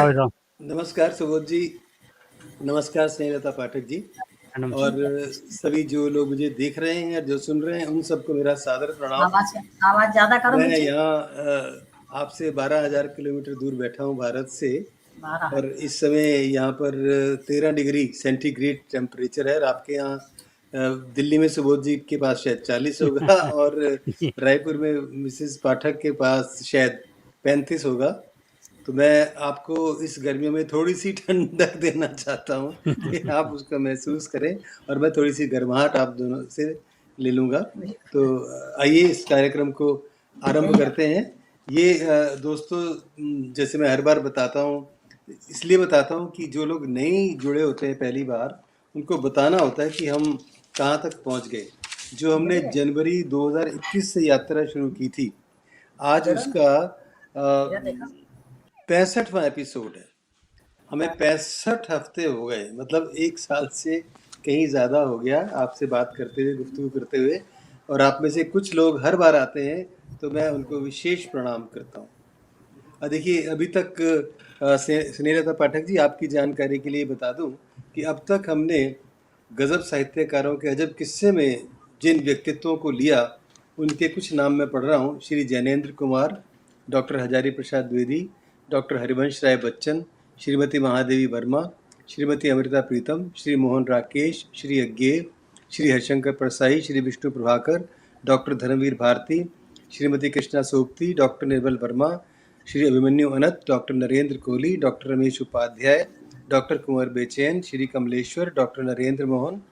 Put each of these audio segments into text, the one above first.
हवं. नमस्कार सुबोध जी, नमस्कार स्नेहलता पाठक जी नमस्कार. और सभी जो लोग मुझे देख रहे हैं या जो सुन रहे हैं उन सबको मेरा सादर प्रणाम। आवाज आवाज ज्यादा करो मैं नीचे। यहाँ आपसे 12,000 किलोमीटर दूर बैठा हूँ भारत से 12 और इस समय यहाँ पर 13 डिग्री सेंटीग्रेड टेम्परेचर है और आपके यहाँ दिल्ली में सुबोध जी के पास शायद 40 होगा और रायपुर में मिसेस पाठक के पास शायद 35 होगा। तो मैं आपको इस गर्मियों में थोड़ी सी ठंडक देना चाहता हूँ कि आप उसको महसूस करें और मैं थोड़ी सी गर्माहट आप दोनों से ले लूँगा। तो आइए इस कार्यक्रम को आरंभ करते हैं। ये दोस्तों जैसे मैं हर बार बताता हूँ, इसलिए बताता हूँ कि जो लोग नहीं जुड़े होते हैं पहली बार, उनको बताना होता है कि हम कहाँ तक पहुँच गए। जो हमने जनवरी 2021 से यात्रा शुरू की थी, आज उसका 65वां एपिसोड है। हमें 65 हफ्ते हो गए, मतलब 1 साल से कहीं ज़्यादा हो गया आपसे बात करते हुए, गुफ्तगू करते हुए। और आप में से कुछ लोग हर बार आते हैं तो मैं उनको विशेष प्रणाम करता हूँ। देखिए अभी तक स्नेहलता पाठक जी, आपकी जानकारी के लिए बता दूं कि अब तक हमने गज़ब साहित्यकारों के अजब किस्से में जिन व्यक्तित्वों को लिया, उनके कुछ नाम मैं पढ़ रहा हूँ। Shri Jainendra Kumar, doctor Hazari Prasad Dwivedi, doctor Harivansh Rai Bachchan, Shrimati Mahadevi Verma, Shrimati Amrita Pritam, Shri Mohan Rakesh, Shri Agyeya, Shri Harishankar Parsai, Shri Vishnu Prabhakar, doctor Dharamvir Bharati, Shrimati Krishna Sobti, doctor Nirmal Verma, Shri Abhimanyu Anant, doctor Narendra Kohli, doctor Ramesh Upadhyay, doctor Kunwar Bechain, Shri Kamleshwar, doctor Narendra Mohan,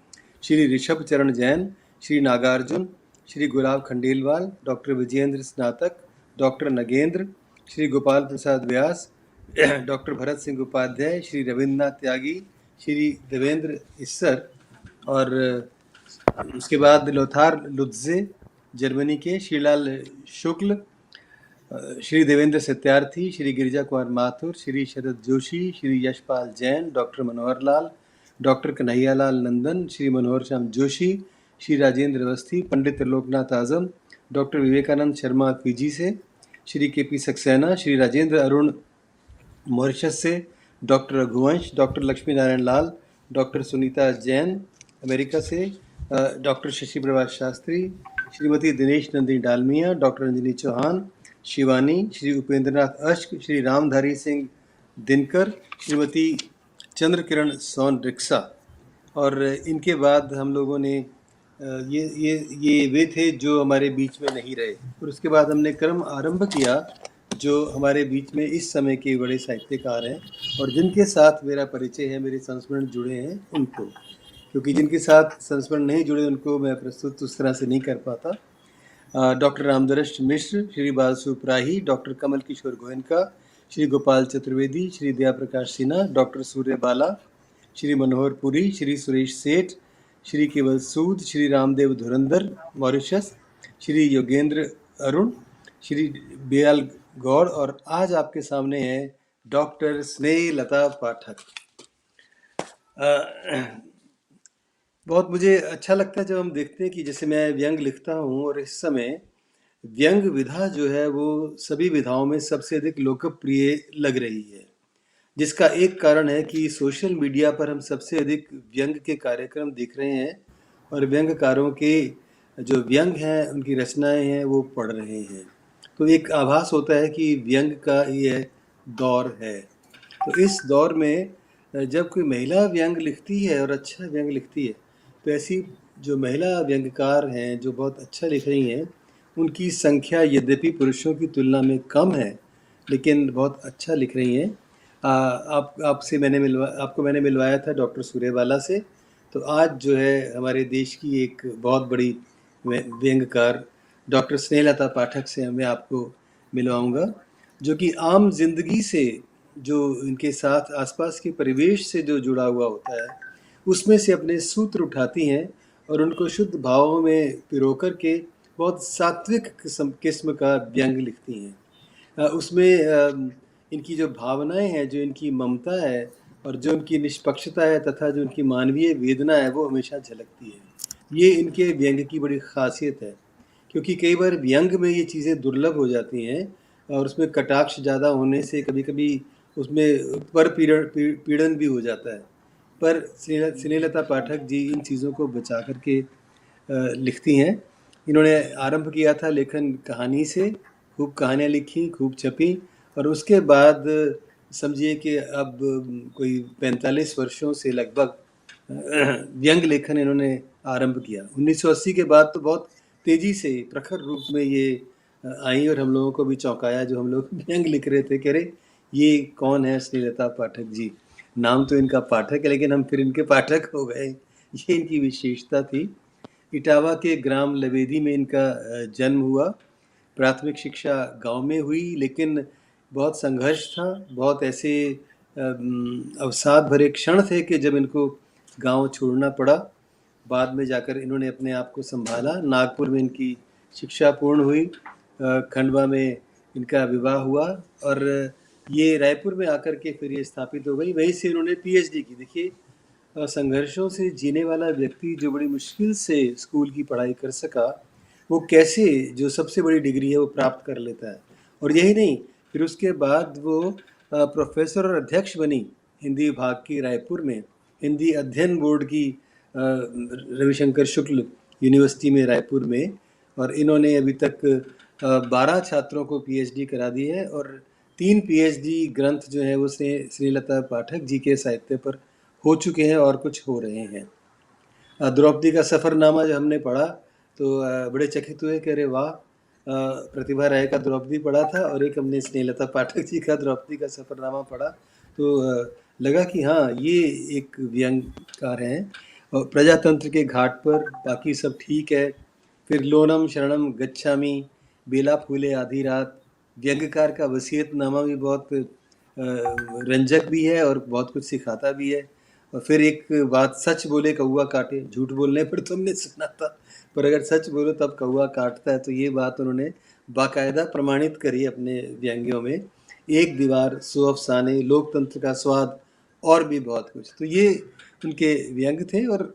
Shri Rishabh Charan Jain, Shri Nagarjun, Shri Gulab Khandelwal, doctor Vijayendra स्नातक, डॉक्टर नगेंद्र, श्री गोपाल प्रसाद व्यास, डॉक्टर भरत सिंह उपाध्याय, श्री रविन्द्रनाथ त्यागी, श्री देवेंद्र इस्सर और उसके बाद लोथार लुत्जे जर्मनी के, श्रीलाल शुक्ल, श्री देवेंद्र सत्यार्थी, श्री गिरिजा कुमार माथुर, श्री शरद जोशी, श्री यशपाल जैन, डॉक्टर मनोहर लाल, डॉक्टर कन्हैयालाल नंदन, श्री मनोहर श्याम जोशी, श्री राजेंद्र अवस्थी, पंडित त्रिलोकनाथ आजम, डॉक्टर विवेकानंद शर्मा पीजी से, श्री के पी सक्सेना, श्री राजेंद्र अरुण मॉरिशस से, doctor Raghuvansh, doctor Lakshmi Narayan Lal, doctor Sunita Jain America से, डॉक्टर शशि प्रभाष शास्त्री, श्रीमती दिनेश नंदी डालमिया, डॉक्टर अंजलि चौहान, शिवानी, श्री उपेंद्रनाथ अश्क, श्री रामधारी सिंह दिनकर, श्रीमती चंद्र किरण सोन रिक्सा। और इनके बाद हम लोगों ने ये वे थे जो हमारे बीच में नहीं रहे। और उसके बाद हमने क्रम आरंभ किया जो हमारे बीच में इस समय के बड़े साहित्यकार हैं और जिनके साथ मेरा परिचय है, मेरे संस्मरण जुड़े हैं उनको, क्योंकि जिनके साथ संस्मरण नहीं जुड़े उनको मैं प्रस्तुत उस तरह से नहीं कर पाता। डॉक्टर रामदरश मिश्र, श्री बालसु प्राही, डॉक्टर कमल किशोर गोयनका, श्री गोपाल चतुर्वेदी, श्री दया प्रकाश सिन्हा, डॉक्टर सूर्य बाला, श्री मनोहर पुरी, श्री सुरेश सेठ, श्री केवल सूद, श्री रामदेव धुरंधर मॉरिशस, श्री योगेंद्र अरुण, श्री बेयाल गौड़ और आज आपके सामने है डॉक्टर स्नेहलता पाठक। बहुत मुझे अच्छा लगता है जब हम देखते हैं कि जैसे मैं व्यंग लिखता हूँ और इस समय व्यंग विधा जो है वो सभी विधाओं में सबसे अधिक लोकप्रिय लग रही है, जिसका एक कारण है कि सोशल मीडिया पर हम सबसे अधिक व्यंग के कार्यक्रम देख रहे हैं और व्यंगकारों के जो व्यंग हैं, उनकी रचनाएं हैं, वो पढ़ रहे हैं। तो एक आभास होता है कि व्यंग का ये दौर है। तो इस दौर में जब कोई महिला व्यंग लिखती है और अच्छा व्यंग लिखती है, तो ऐसी जो महिला व्यंगकार हैं जो बहुत अच्छा लिख रही हैं, उनकी संख्या यद्यपि पुरुषों की तुलना में कम है, लेकिन बहुत अच्छा लिख रही हैं। आपको मैंने मिलवाया था डॉक्टर सूर्यबाला से, तो आज जो है हमारे देश की एक बहुत बड़ी व्यंगकार डॉक्टर स्नेहलता पाठक से मैं आपको मिलवाऊंगा, जो कि आम जिंदगी से, जो इनके साथ आसपास के परिवेश से जो जुड़ा हुआ होता है, उसमें से अपने सूत्र उठाती हैं और उनको शुद्ध भावों में पिरो करके बहुत सात्विक किस्म का व्यंग लिखती हैं। उसमें इनकी जो भावनाएं हैं, जो इनकी ममता है और जो इनकी निष्पक्षता है तथा जो इनकी मानवीय वेदना है, वो हमेशा झलकती है। ये इनके व्यंग की बड़ी खासियत है, क्योंकि कई बार व्यंग में ये चीज़ें दुर्लभ हो जाती हैं और उसमें कटाक्ष ज़्यादा होने से कभी कभी उसमें पर पीड़न भी हो जाता है। पर स्नेहलता पाठक जी इन चीज़ों को बचा करके लिखती हैं। इन्होंने आरंभ किया था लेखन कहानी से, खूब कहानियाँ लिखी, खूब छपी, और उसके बाद समझिए कि अब कोई 45 वर्षों से लगभग व्यंग लेखन इन्होंने आरंभ किया। 1980 के बाद तो बहुत तेज़ी से प्रखर रूप में ये आई और हम लोगों को भी चौंकाया जो हम लोग व्यंग लिख रहे थे कि अरे ये कौन है स्नेहलता पाठक जी। नाम तो इनका पाठक है लेकिन हम फिर इनके पाठक हो गए। ये इनकी विशेषता थी। इटावा के ग्राम लवेदी में इनका जन्म हुआ। प्राथमिक शिक्षा गांव में हुई, लेकिन बहुत संघर्ष था, बहुत ऐसे अवसाद भरे क्षण थे कि जब इनको गांव छोड़ना पड़ा। बाद में जाकर इन्होंने अपने आप को संभाला। नागपुर में इनकी शिक्षा पूर्ण हुई, खंडवा में इनका विवाह हुआ और ये रायपुर में आकर के फिर ये स्थापित हो गई। वहीं से इन्होंने पीएचडी की। देखिए, संघर्षों से जीने वाला व्यक्ति जो बड़ी मुश्किल से स्कूल की पढ़ाई कर सका, वो कैसे जो सबसे बड़ी डिग्री है वो प्राप्त कर लेता है। और यही नहीं, फिर उसके बाद वो प्रोफेसर और अध्यक्ष बनी हिंदी विभाग की रायपुर में। हिंदी अध्ययन बोर्ड की रविशंकर शुक्ल यूनिवर्सिटी में रायपुर में, और इन्होंने अभी तक 12 छात्रों को पीएचडी करा दी है और 3 पीएचडी ग्रंथ जो है वो स्नेहलता पाठक जी के साहित्य पर हो चुके हैं और कुछ हो रहे हैं। द्रौपदी का सफ़रनामा जब हमने पढ़ा तो बड़े चकित हुए कि अरे वाह, प्रतिभा राय का द्रौपदी पढ़ा था और एक हमने स्नेहलता पाठक जी का द्रौपदी का सफ़रनामा पढ़ा, तो लगा कि हाँ, ये एक व्यंग्यकार हैं। और प्रजातंत्र के घाट पर बाकी सब ठीक है। फिर लोनम शरणम गच्छामि, बेला फूले आधी रात, व्यंग्यकार का वसीयतनामा भी बहुत रंजक भी है और बहुत कुछ सिखाता भी है। और फिर एक बात, सच बोले कौआ काटे, झूठ बोलने पर तुमने सुना था, पर अगर सच बोलो तब कौआ काटता है। तो ये बात उन्होंने बाकायदा प्रमाणित करी अपने व्यंग्यों में। एक दीवार, सौ अफसाने, लोकतंत्र का स्वाद और भी बहुत कुछ। तो ये उनके व्यंग थे। और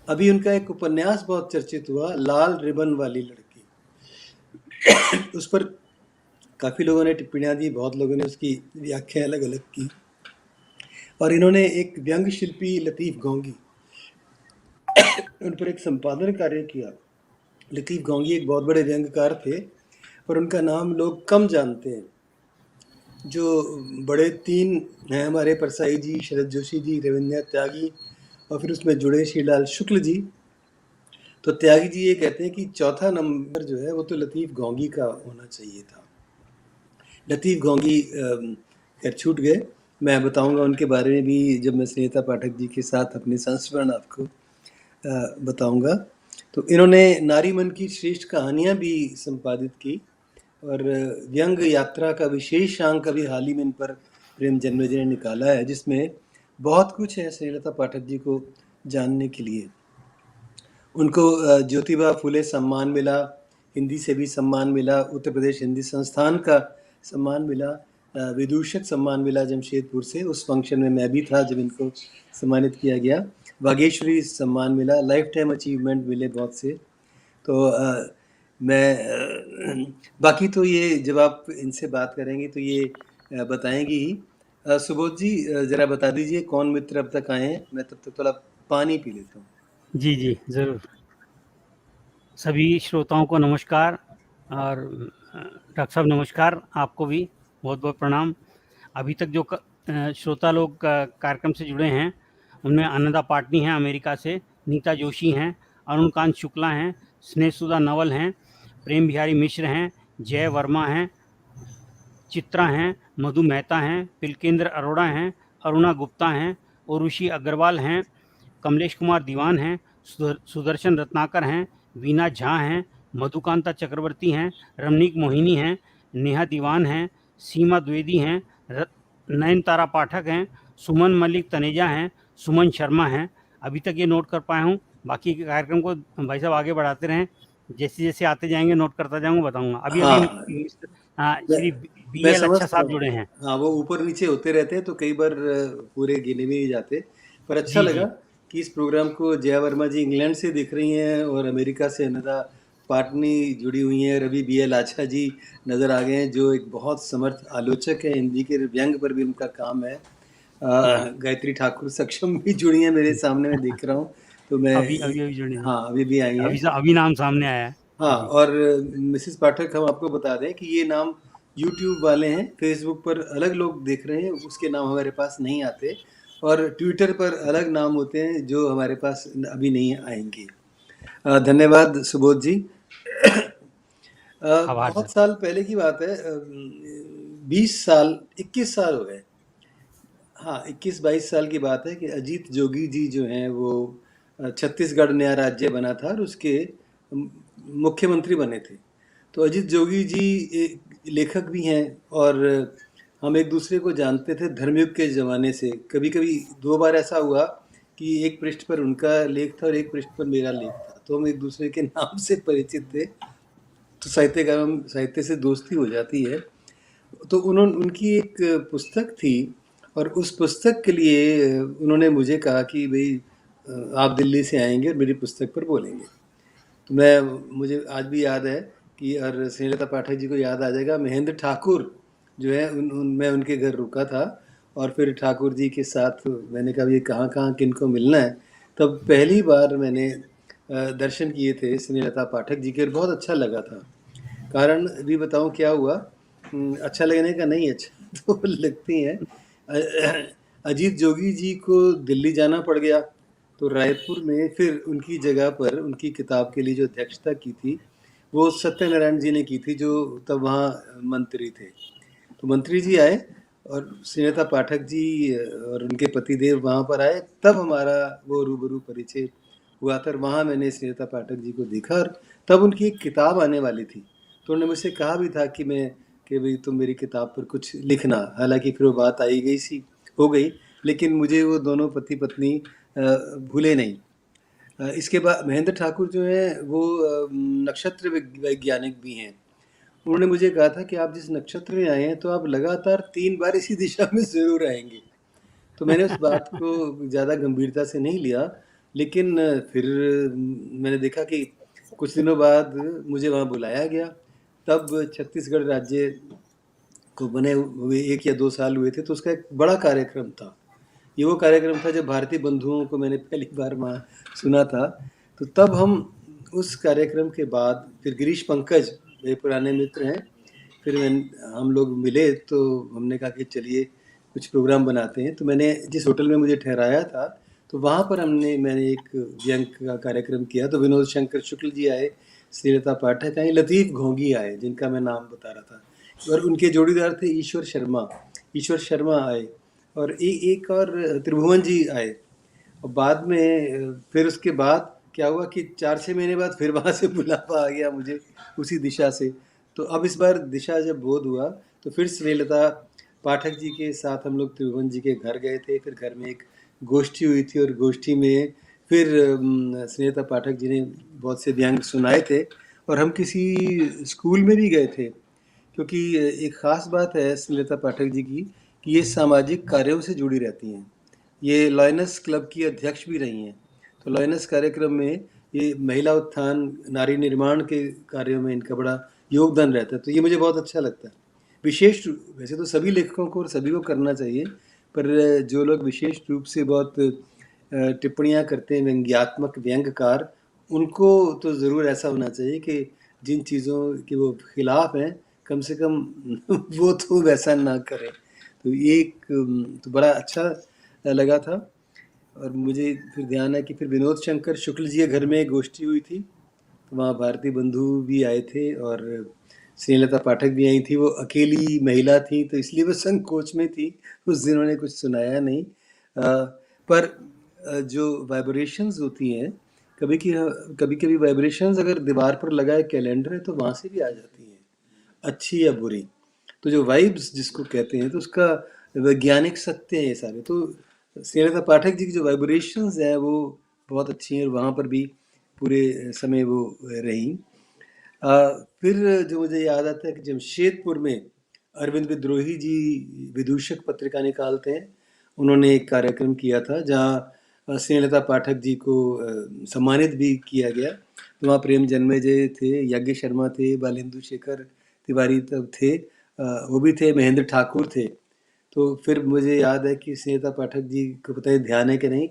अभी उनका एक उपन्यास बहुत चर्चित हुआ, लाल रिबन वाली लड़की। उस पर काफ़ी लोगों ने टिप्पणियाँ दी, बहुत लोगों ने उसकी व्याख्या अलग अलग की। और इन्होंने एक व्यंग शिल्पी लतीफ़ गोंगी, उन पर एक संपादन कार्य किया। लतीफ़ गोंगी एक बहुत बड़े व्यंग्यकार थे, पर उनका नाम लोग कम जानते हैं। जो बड़े 3 हैं हमारे, परसाई जी, शरद जोशी जी, रविन्द्रनाथ त्यागी, और फिर उसमें जुड़े श्रीलाल शुक्ल जी। तो त्यागी जी ये कहते हैं कि चौथा नंबर जो है वो तो लतीफ़ गोंगी का होना चाहिए था। लतीफ़ गोंगी खैर छूट गए। मैं बताऊंगा उनके बारे में भी जब मैं स्नेहलता पाठक जी के साथ अपने संस्मरण आपको बताऊंगा। तो इन्होंने नारीमन की श्रेष्ठ कहानियाँ भी संपादित की, और व्यंग यात्रा का विशेष अंक अभी हाल ही में इन पर प्रेम जन्मेजय ने निकाला है, जिसमें बहुत कुछ है स्नेहलता पाठक जी को जानने के लिए। उनको ज्योतिबा फुले सम्मान मिला, हिंदी से भी सम्मान मिला, उत्तर प्रदेश हिंदी संस्थान का सम्मान मिला, विदूषक सम्मान मिला जमशेदपुर से। उस फंक्शन में मैं भी था जब इनको सम्मानित किया गया। वागेश्वरी सम्मान मिला, लाइफ टाइम अचीवमेंट मिले बहुत से। तो मैं बाकी तो ये जब आप इनसे बात करेंगे तो ये बताएंगी ही। सुबोध जी, ज़रा बता दीजिए कौन मित्र अब तक आए हैं, मैं तब तक थोड़ा पानी पी लेता हूँ। जी, जी, ज़रूर। सभी श्रोताओं को नमस्कार, और डॉक्टर साहब नमस्कार, आपको भी बहुत-बहुत प्रणाम। अभी तक जो श्रोता लोग कार्यक्रम से जुड़े हैं, उनमें आनंदा पाटनी हैं अमेरिका से, नीता जोशी हैं, अरुणकांत शुक्ला हैं, स्नेहसुधा नवल हैं, प्रेम बिहारी मिश्र हैं, जय वर्मा हैं, चित्रा हैं, मधु मेहता हैं, पिलकेंद्र अरोड़ा हैं, अरुणा गुप्ता हैं, उर्वशी अग्रवाल हैं, कमलेश कुमार दीवान हैं, सुदर्शन रत्नाकर हैं, वीना झा हैं, मधुकांता चक्रवर्ती हैं, रमनीक मोहिनी हैं, नेहा दीवान हैं, सीमा द्विवेदी हैं, नयनतारा पाठक हैं, सुमन मलिक तनेजा हैं, सुमन शर्मा हैं। अभी तक ये नोट कर पाया हूँ। बाकी के कार्यक्रम को भाई साहब आगे बढ़ाते रहें, जैसे जैसे आते जाएंगे नोट करता जाऊंगा, बताऊंगा। अभी श्री मैं BL समझ अच्छा साहब जुड़े हैं। हाँ, वो ऊपर नीचे होते रहते हैं तो कई बार पूरे गिने भी नहीं जाते, पर अच्छा जी, लगा जी। कि इस प्रोग्राम को जया वर्मा जी इंग्लैंड से देख रही हैं और अमेरिका से अनदा पाटनी जुड़ी हुई हैं, रवि BL आचा जी नज़र आ गए हैं जो एक बहुत समर्थ आलोचक है हिंदी के, व्यंग पर भी उनका काम है। गायत्री ठाकुर सक्षम भी जुड़ी हैं मेरे सामने, मैं देख रहा हूँ, तो मैं अभी जुड़े हैं, हाँ अभी भी आई हैं। अभी नाम सामने आया है। हाँ, और मिसेस पाठक हम आपको बता दें कि ये नाम यूट्यूब वाले हैं, फेसबुक पर अलग लोग देख रहे हैं, उसके नाम हमारे पास नहीं आते, और ट्विटर पर अलग नाम होते हैं जो हमारे पास अभी नहीं आएंगे। धन्यवाद सुबोध जी। आभार बहुत सर। साल पहले की बात है, 20 साल 21 साल हो गए, हाँ 21-22 साल की बात है कि अजीत जोगी जी जो हैं वो छत्तीसगढ़ नया राज्य बना था और उसके मुख्यमंत्री बने थे। तो अजीत जोगी जी एक लेखक भी हैं और हम एक दूसरे को जानते थे धर्मयुग के ज़माने से। कभी कभी 2 बार ऐसा हुआ कि एक पृष्ठ पर उनका लेख था और एक पृष्ठ पर मेरा लेख था, तो हम एक दूसरे के नाम से परिचित थे, तो साहित्य से दोस्ती हो जाती है। तो उनकी एक पुस्तक थी और उस पुस्तक के लिए उन्होंने मुझे कहा कि भाई आप दिल्ली से आएंगे और मेरी पुस्तक पर बोलेंगे। तो मुझे आज भी याद है कि, और स्नेहलता पाठक जी को याद आ जाएगा, महेंद्र ठाकुर जो है मैं उनके घर रुका था और फिर ठाकुर जी के साथ मैंने कहा ये कहाँ किनको मिलना है। तब पहली बार मैंने दर्शन किए थे स्नेहलता पाठक जी के और बहुत अच्छा लगा था। कारण भी बताऊं क्या हुआ, अच्छा लगने का नहीं, अच्छा तो लगती हैं। अजीत जोगी जी को दिल्ली जाना पड़ गया, तो रायपुर में फिर उनकी जगह पर उनकी किताब के लिए जो अध्यक्षता की थी वो सत्यनारायण जी ने की थी जो तब वहाँ मंत्री थे। तो मंत्री जी आए और स्नेहलता पाठक जी और उनके पतिदेव वहाँ पर आए, तब हमारा वो रूबरू परिचय हुआ था। वहाँ मैंने स्नेहलता पाठक जी को देखा और तब उनकी एक किताब आने वाली थी, तो उन्होंने मुझसे कहा भी था कि भाई तुम मेरी किताब पर कुछ लिखना। हालांकि फिर वो बात हो गई, लेकिन मुझे वो दोनों पति पत्नी भूले नहीं। इसके बाद महेंद्र ठाकुर जो हैं वो नक्षत्र वैज्ञानिक भी हैं। उन्होंने मुझे कहा था कि आप जिस नक्षत्र में आए हैं तो आप लगातार 3 बार इसी दिशा में ज़रूर आएंगे। तो मैंने उस बात को ज़्यादा गंभीरता से नहीं लिया, लेकिन फिर मैंने देखा कि कुछ दिनों बाद मुझे वहाँ बुलाया गया। तब छत्तीसगढ़ राज्य को बने हुए 1 या 2 साल हुए थे, तो उसका एक बड़ा कार्यक्रम था। ये वो कार्यक्रम था जब भारतीय बंधुओं को मैंने पहली बार वहाँ सुना था। तो तब हम उस कार्यक्रम के बाद फिर गिरीश पंकज मेरे पुराने मित्र हैं, फिर हम लोग मिले, तो हमने कहा कि चलिए कुछ प्रोग्राम बनाते हैं। तो मैंने जिस होटल में मुझे ठहराया था, तो वहाँ पर मैंने एक व्यंग का कार्यक्रम किया। तो विनोद शंकर शुक्ल जी आए, श्रीलता पाठक आई, लतीफ़ घोंगी आए जिनका मैं नाम बता रहा था, और उनके जोड़ीदार थे ईश्वर शर्मा आए, और एक और त्रिभुवन जी आए। और बाद में फिर उसके बाद क्या हुआ कि 4-6 महीने बाद फिर वहाँ से बुलावा आ गया मुझे उसी दिशा से। तो अब इस बार दिशा जब बोध हुआ तो फिर स्नेहलता पाठक जी के साथ हम लोग त्रिभुवन जी के घर गए थे। फिर घर में एक गोष्ठी हुई थी और गोष्ठी में फिर स्नेहलता पाठक जी ने बहुत से व्यंग सुनाए थे और हम किसी स्कूल में भी गए थे, क्योंकि एक ख़ास बात है स्नेहलता पाठक जी की कि ये सामाजिक कार्यों से जुड़ी रहती हैं। ये लॉयनस क्लब की अध्यक्ष भी रही हैं। तो लॉयनस कार्यक्रम में ये महिला उत्थान, नारी निर्माण के कार्यों में इनका बड़ा योगदान रहता है। तो ये मुझे बहुत अच्छा लगता है। वैसे तो सभी लेखकों को और सभी को करना चाहिए, पर जो लोग विशेष रूप से बहुत टिप्पणियाँ करते हैं, व्यंग्यात्मक व्यंग्यकार, उनको तो ज़रूर ऐसा होना चाहिए कि जिन चीज़ों के वो खिलाफ हैं, कम से कम वो तो वैसा ना करें। तो ये एक तो बड़ा अच्छा लगा था। और मुझे फिर ध्यान है कि फिर विनोद शंकर शुक्ल जी के घर में एक गोष्ठी हुई थी, तो वहाँ भारतीय बंधु भी आए थे और स्नेहलता पाठक भी आई थी। वो अकेली महिला थी तो इसलिए वो संकोच में थी, उस दिन उन्होंने कुछ सुनाया नहीं। पर जो वाइब्रेशंस होती हैं, कभी कभी वाइब्रेशंस अगर दीवार पर लगा एक कैलेंडर है तो वहाँ से भी आ जाती हैं, अच्छी या बुरी। तो जो वाइब्स जिसको कहते हैं, तो उसका वैज्ञानिक सत्य है ये सारे। तो स्नेहलता पाठक जी की जो वाइब्रेशंस हैं वो बहुत अच्छी हैं और वहाँ पर भी पूरे समय वो रहीं। फिर जो मुझे याद आता है कि जमशेदपुर में अरविंद विद्रोही जी विदूषक पत्रिका निकालते हैं, उन्होंने एक कार्यक्रम किया था जहाँ स्नेहलता पाठक जी को सम्मानित भी किया गया। तो वहाँ प्रेम जन्मेजय थे, यज्ञ शर्मा थे, बालेंदु शेखर तिवारी तब थे, वो भी थे, महेंद्र ठाकुर थे। तो फिर मुझे याद है कि स्नेहता पाठक जी को पता है ध्यान है कि नहीं,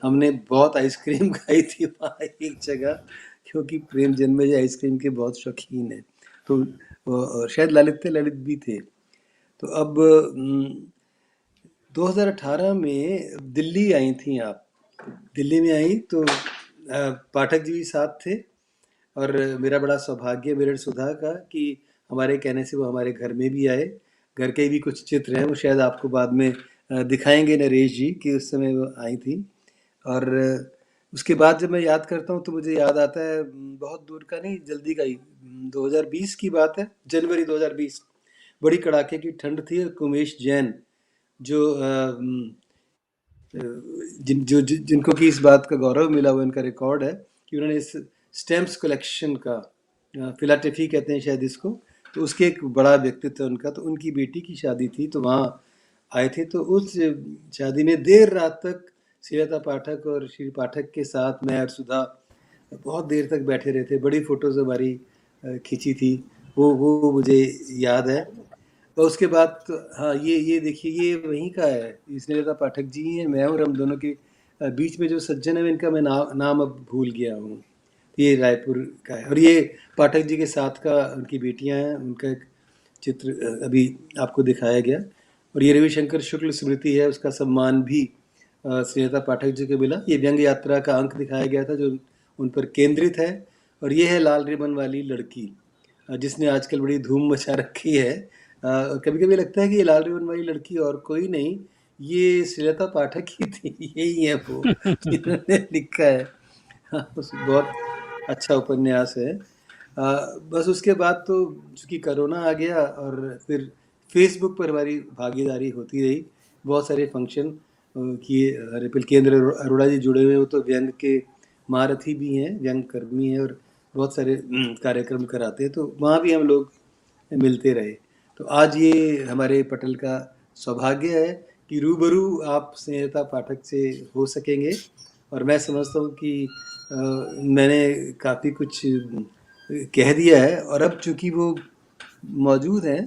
हमने बहुत आइसक्रीम खाई थी वहाँ एक जगह, क्योंकि प्रेम जन्मेजय आइसक्रीम के बहुत शौकीन है। तो शायद ललित भी थे। तो अब 2018 में दिल्ली आई थी आप। दिल्ली में आई तो पाठक जी भी साथ थे, और मेरा बड़ा सौभाग्य मेरठ सुधा का कि हमारे कहने से वो हमारे घर में भी आए। घर के भी कुछ चित्र हैं, वो शायद आपको बाद में दिखाएंगे नरेश जी कि उस समय वो आई थी। और उसके बाद जब मैं याद करता हूँ तो मुझे याद आता है, बहुत दूर का नहीं, जल्दी का ही, 2020 की बात है, जनवरी 2020। बड़ी कड़ाके की ठंड थी, और कुमेश जैन जो जिनको कि इस बात का गौरव मिला हुआ, इनका रिकॉर्ड है कि उन्होंने इस स्टैम्प्स कलेक्शन का, फिलाटेफी कहते हैं शायद इसको, तो उसके एक बड़ा व्यक्तित्व उनका, तो उनकी बेटी की शादी थी तो वहाँ आए थे। तो उस शादी में देर रात तक श्रीलता पाठक और श्री पाठक के साथ मैं और सुधा बहुत देर तक बैठे रहे थे। बड़ी फोटोज हमारी खींची थी, वो मुझे याद है। और उसके बाद तो हाँ, ये देखिए, ये वहीं का है, स्नेहलता पाठक जी ही हैं, मैं और हम दोनों के बीच में जो सज्जन है, इनका मैं नाम अब भूल गया हूँ। ये रायपुर का है, और ये पाठक जी के साथ का उनकी बेटियां हैं, उनका एक चित्र अभी आपको दिखाया गया। और ये रविशंकर शुक्ल स्मृति है, उसका सम्मान भी स्नेहलता पाठक जी को मिला। ये व्यंग यात्रा का अंक दिखाया गया था जो उन पर केंद्रित है। और ये है लाल रिबन वाली लड़की, जिसने आजकल बड़ी धूम मचा रखी है। कभी कभी लगता है कि ये लाल रिबन वाली लड़की और कोई नहीं, ये श्रीलता पाठक ही थी, यही है वो जिन्होंने लिखा है। हाँ, बहुत अच्छा उपन्यास है। बस उसके बाद तो चूँकि कोरोना आ गया, और फिर फेसबुक पर हमारी भागीदारी होती रही। बहुत सारे फंक्शन किए। रिपल केंद्र अरोड़ा जी जुड़े हुए, वो तो व्यंग के महारथी भी हैं, व्यंग कर्मी हैं, और बहुत सारे कार्यक्रम कराते हैं, तो वहाँ भी हम लोग मिलते रहे। तो आज ये हमारे पटल का सौभाग्य है कि रूबरू आप स्नेहता पाठक से हो सकेंगे। और मैं समझता हूँ कि मैंने काफ़ी कुछ कह दिया है, और अब चूँकि वो मौजूद हैं,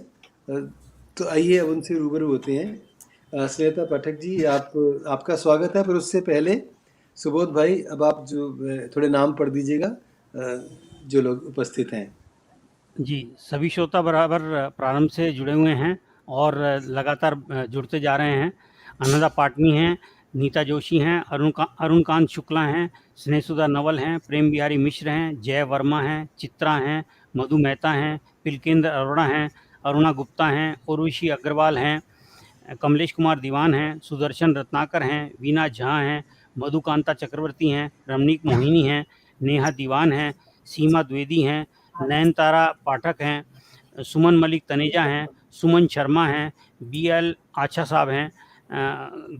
तो आइए अब उनसे रूबरू होते हैं। स्नेहता पाठक जी, आपका स्वागत है, पर उससे पहले सुबोध भाई, अब आप जो थोड़े नाम पढ़ दीजिएगा जो लोग उपस्थित हैं। जी, सभी श्रोता बराबर प्रारंभ से जुड़े हुए हैं और लगातार जुड़ते जा रहे हैं। अनंदा पाटनी हैं, नीता जोशी हैं, अरुणकांत शुक्ला हैं, स्नेहसुधा नवल हैं, प्रेम बिहारी मिश्र हैं, जय वर्मा हैं, चित्रा हैं, मधु मेहता हैं, पिलकेंद्र अरोड़ा हैं, अरुणा गुप्ता हैं, उर्वशी अग्रवाल हैं, कमलेश कुमार दीवान हैं, सुदर्शन रत्नाकर हैं, वीना झा हैं, मधुकांता चक्रवर्ती हैं, रमनीक मोहिनी हैं, नेहा दीवान हैं, सीमा द्विवेदी हैं, नयनतारा पाठक हैं, सुमन मलिक तनेजा हैं, सुमन शर्मा हैं, BL आछा साहब हैं,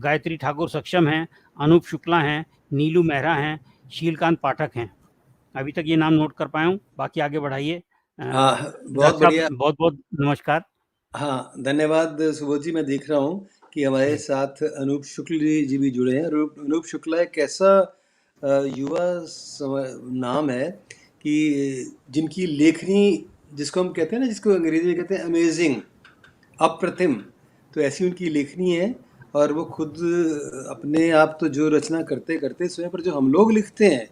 गायत्री ठाकुर सक्षम हैं, अनूप शुक्ला हैं, नीलू मेहरा हैं, शीलकांत पाठक हैं। अभी तक ये नाम नोट कर पाया हूँ, बाकी आगे बढ़ाइए। बहुत बढ़िया। बहुत बहुत नमस्कार। हाँ, धन्यवाद सुबोध जी। मैं देख रहा हूँ कि हमारे साथ अनूप शुक्ल जी भी जुड़े हैं। अनूप शुक्ला एक ऐसा युवा नाम है कि जिनकी लेखनी, जिसको हम कहते हैं ना, जिसको अंग्रेजी में कहते हैं अमेजिंग, अप्रतिम, तो ऐसी उनकी लेखनी है। और वो खुद अपने आप तो जो रचना करते करते स्वयं, पर जो हम लोग लिखते हैं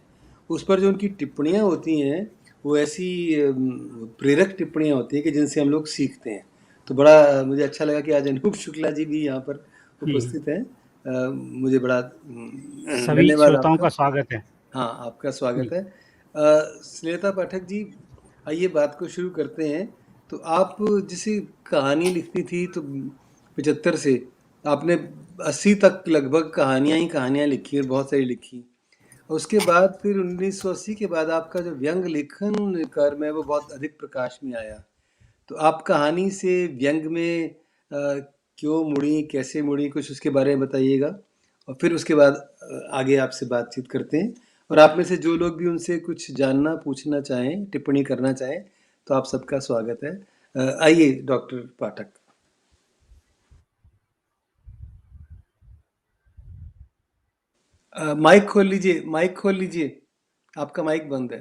उस पर जो उनकी टिप्पणियाँ होती हैं, वो ऐसी प्रेरक टिप्पणियाँ होती हैं कि जिनसे हम लोग सीखते हैं। तो बड़ा मुझे अच्छा लगा कि आज अनूप शुक्ला जी भी यहाँ पर उपस्थित हैं। मुझे बड़ा सभी धन्यवाद श्रोताओं आपका। का स्वागत है। हाँ, आपका स्वागत है। श्वेता पाठक जी, आइए बात को शुरू करते हैं। तो आप जैसे कहानी लिखती थी, तो 75 से आपने 80 तक लगभग कहानियाँ ही कहानियाँ लिखी, और बहुत सारी लिखी। उसके बाद फिर 1980 के बाद आपका जो व्यंग लेखन कर्म है वो बहुत अधिक प्रकाश में आया। तो आप कहानी से व्यंग में क्यों मुड़ी, कैसे मुड़ी, कुछ उसके बारे में बताइएगा, और फिर उसके बाद आगे आपसे बातचीत करते हैं। और आप में से जो लोग भी उनसे कुछ जानना, पूछना चाहें, टिप्पणी करना चाहें, तो आप सबका स्वागत है। आइए डॉक्टर पाठक। माइक खोल लीजिए, माइक खोल लीजिए, आपका माइक बंद है।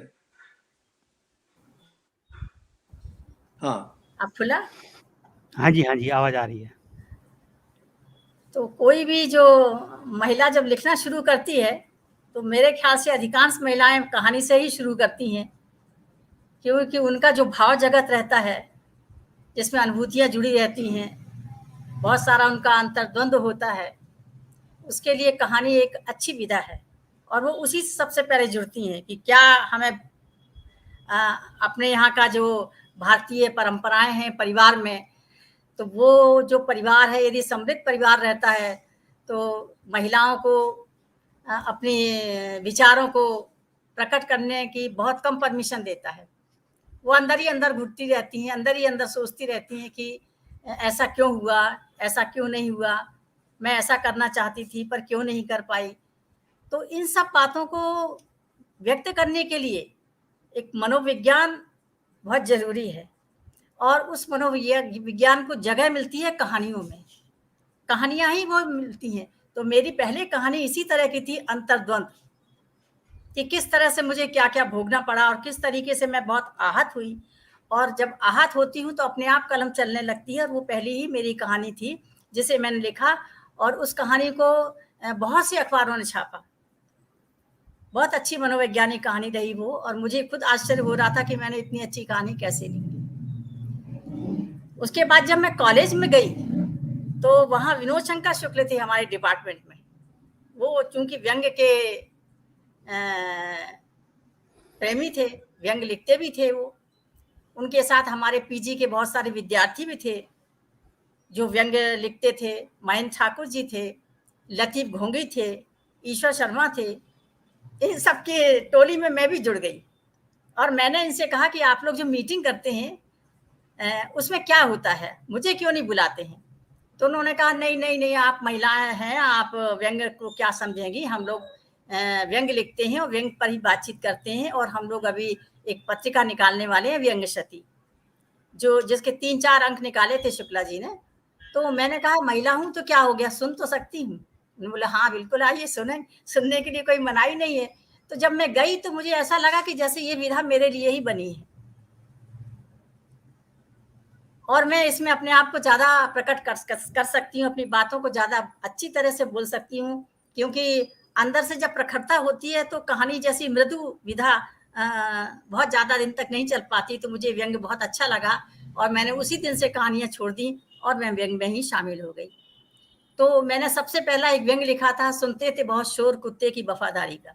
हाँ अब खुला। हाँ जी, आवाज आ रही है। तो कोई भी जो महिला जब लिखना शुरू करती है, तो मेरे ख्याल से अधिकांश महिलाएं कहानी से ही शुरू करती हैं, क्योंकि उनका जो भाव जगत रहता है, जिसमें अनुभूतियां जुड़ी रहती हैं, बहुत सारा उनका अंतर्द्वंद होता है, उसके लिए कहानी एक अच्छी विधा है। और वो उसी से सबसे पहले जुड़ती हैं कि क्या हमें अपने यहाँ का जो भारतीय परंपराएं हैं परिवार में, तो वो जो परिवार है यदि समृद्ध परिवार रहता है, तो महिलाओं को अपने विचारों को प्रकट करने की बहुत कम परमिशन देता है। वो अंदर ही अंदर घुटती रहती हैं, अंदर ही अंदर सोचती रहती हैं कि ऐसा क्यों हुआ, ऐसा क्यों नहीं हुआ, मैं ऐसा करना चाहती थी पर क्यों नहीं कर पाई। तो इन सब बातों को व्यक्त करने के लिए एक मनोविज्ञान बहुत जरूरी है, और उस मनोविज्ञान को जगह मिलती है कहानियों में। कहानियां ही वो मिलती हैं। तो मेरी पहली कहानी इसी तरह की थी, अंतर्द्वंद, कि किस तरह से मुझे क्या क्या भोगना पड़ा और किस तरीके से मैं बहुत आहत हुई। और जब आहत होती हूँ तो अपने आप कलम चलने लगती है, और वो पहली ही मेरी कहानी थी जिसे मैंने लिखा, और उस कहानी को बहुत से अखबारों ने छापा। बहुत अच्छी मनोवैज्ञानिक कहानी रही वो, और मुझे खुद आश्चर्य हो रहा था कि मैंने इतनी अच्छी कहानी कैसे लिखी। उसके बाद जब मैं कॉलेज में गई, तो वहाँ विनोद शंकर शुक्ल थे हमारे डिपार्टमेंट में। वो चूंकि व्यंग के प्रेमी थे, व्यंग लिखते भी थे वो। उनके साथ हमारे पीजी के बहुत सारे विद्यार्थी भी थे जो व्यंग लिखते थे। महेंद्र ठाकुर जी थे, लतीफ घोंगी थे, ईश्वर शर्मा थे। इन सबके टोली में मैं भी जुड़ गई, और मैंने इनसे कहा कि आप लोग जो मीटिंग करते हैं उसमें क्या होता है, मुझे क्यों नहीं बुलाते हैं। तो उन्होंने कहा नहीं नहीं नहीं, आप महिलाएं हैं, आप व्यंग को क्या समझेंगी, हम लोग व्यंग लिखते हैं और व्यंग पर ही बातचीत करते हैं, और हम लोग अभी एक पत्रिका निकालने वाले हैं, व्यंग शती, जो जिसके 3-4 अंक निकाले थे शुक्ला जी ने। तो मैंने कहा महिला हूं तो क्या हो गया, सुन तो सकती हूँ। उन्होंने बोला हाँ बिल्कुल आइए सुने, सुनने के लिए कोई मनाही नहीं है। तो जब मैं गई तो मुझे ऐसा लगा कि जैसे ये विधा मेरे लिए ही बनी है, और मैं इसमें अपने आप को ज्यादा प्रकट कर सकती हूँ, अपनी बातों को ज्यादा अच्छी तरह से बोल सकती हूँ, क्योंकि अंदर से जब प्रखरता होती है तो कहानी जैसी मृदु विधा बहुत ज्यादा दिन तक नहीं चल पाती। तो मुझे व्यंग बहुत अच्छा लगा, और मैंने उसी दिन से कहानियां छोड़ दी और मैं व्यंग में ही शामिल हो गई। तो मैंने सबसे पहला एक व्यंग लिखा था, सुनते थे बहुत शोर कुत्ते की वफादारी का।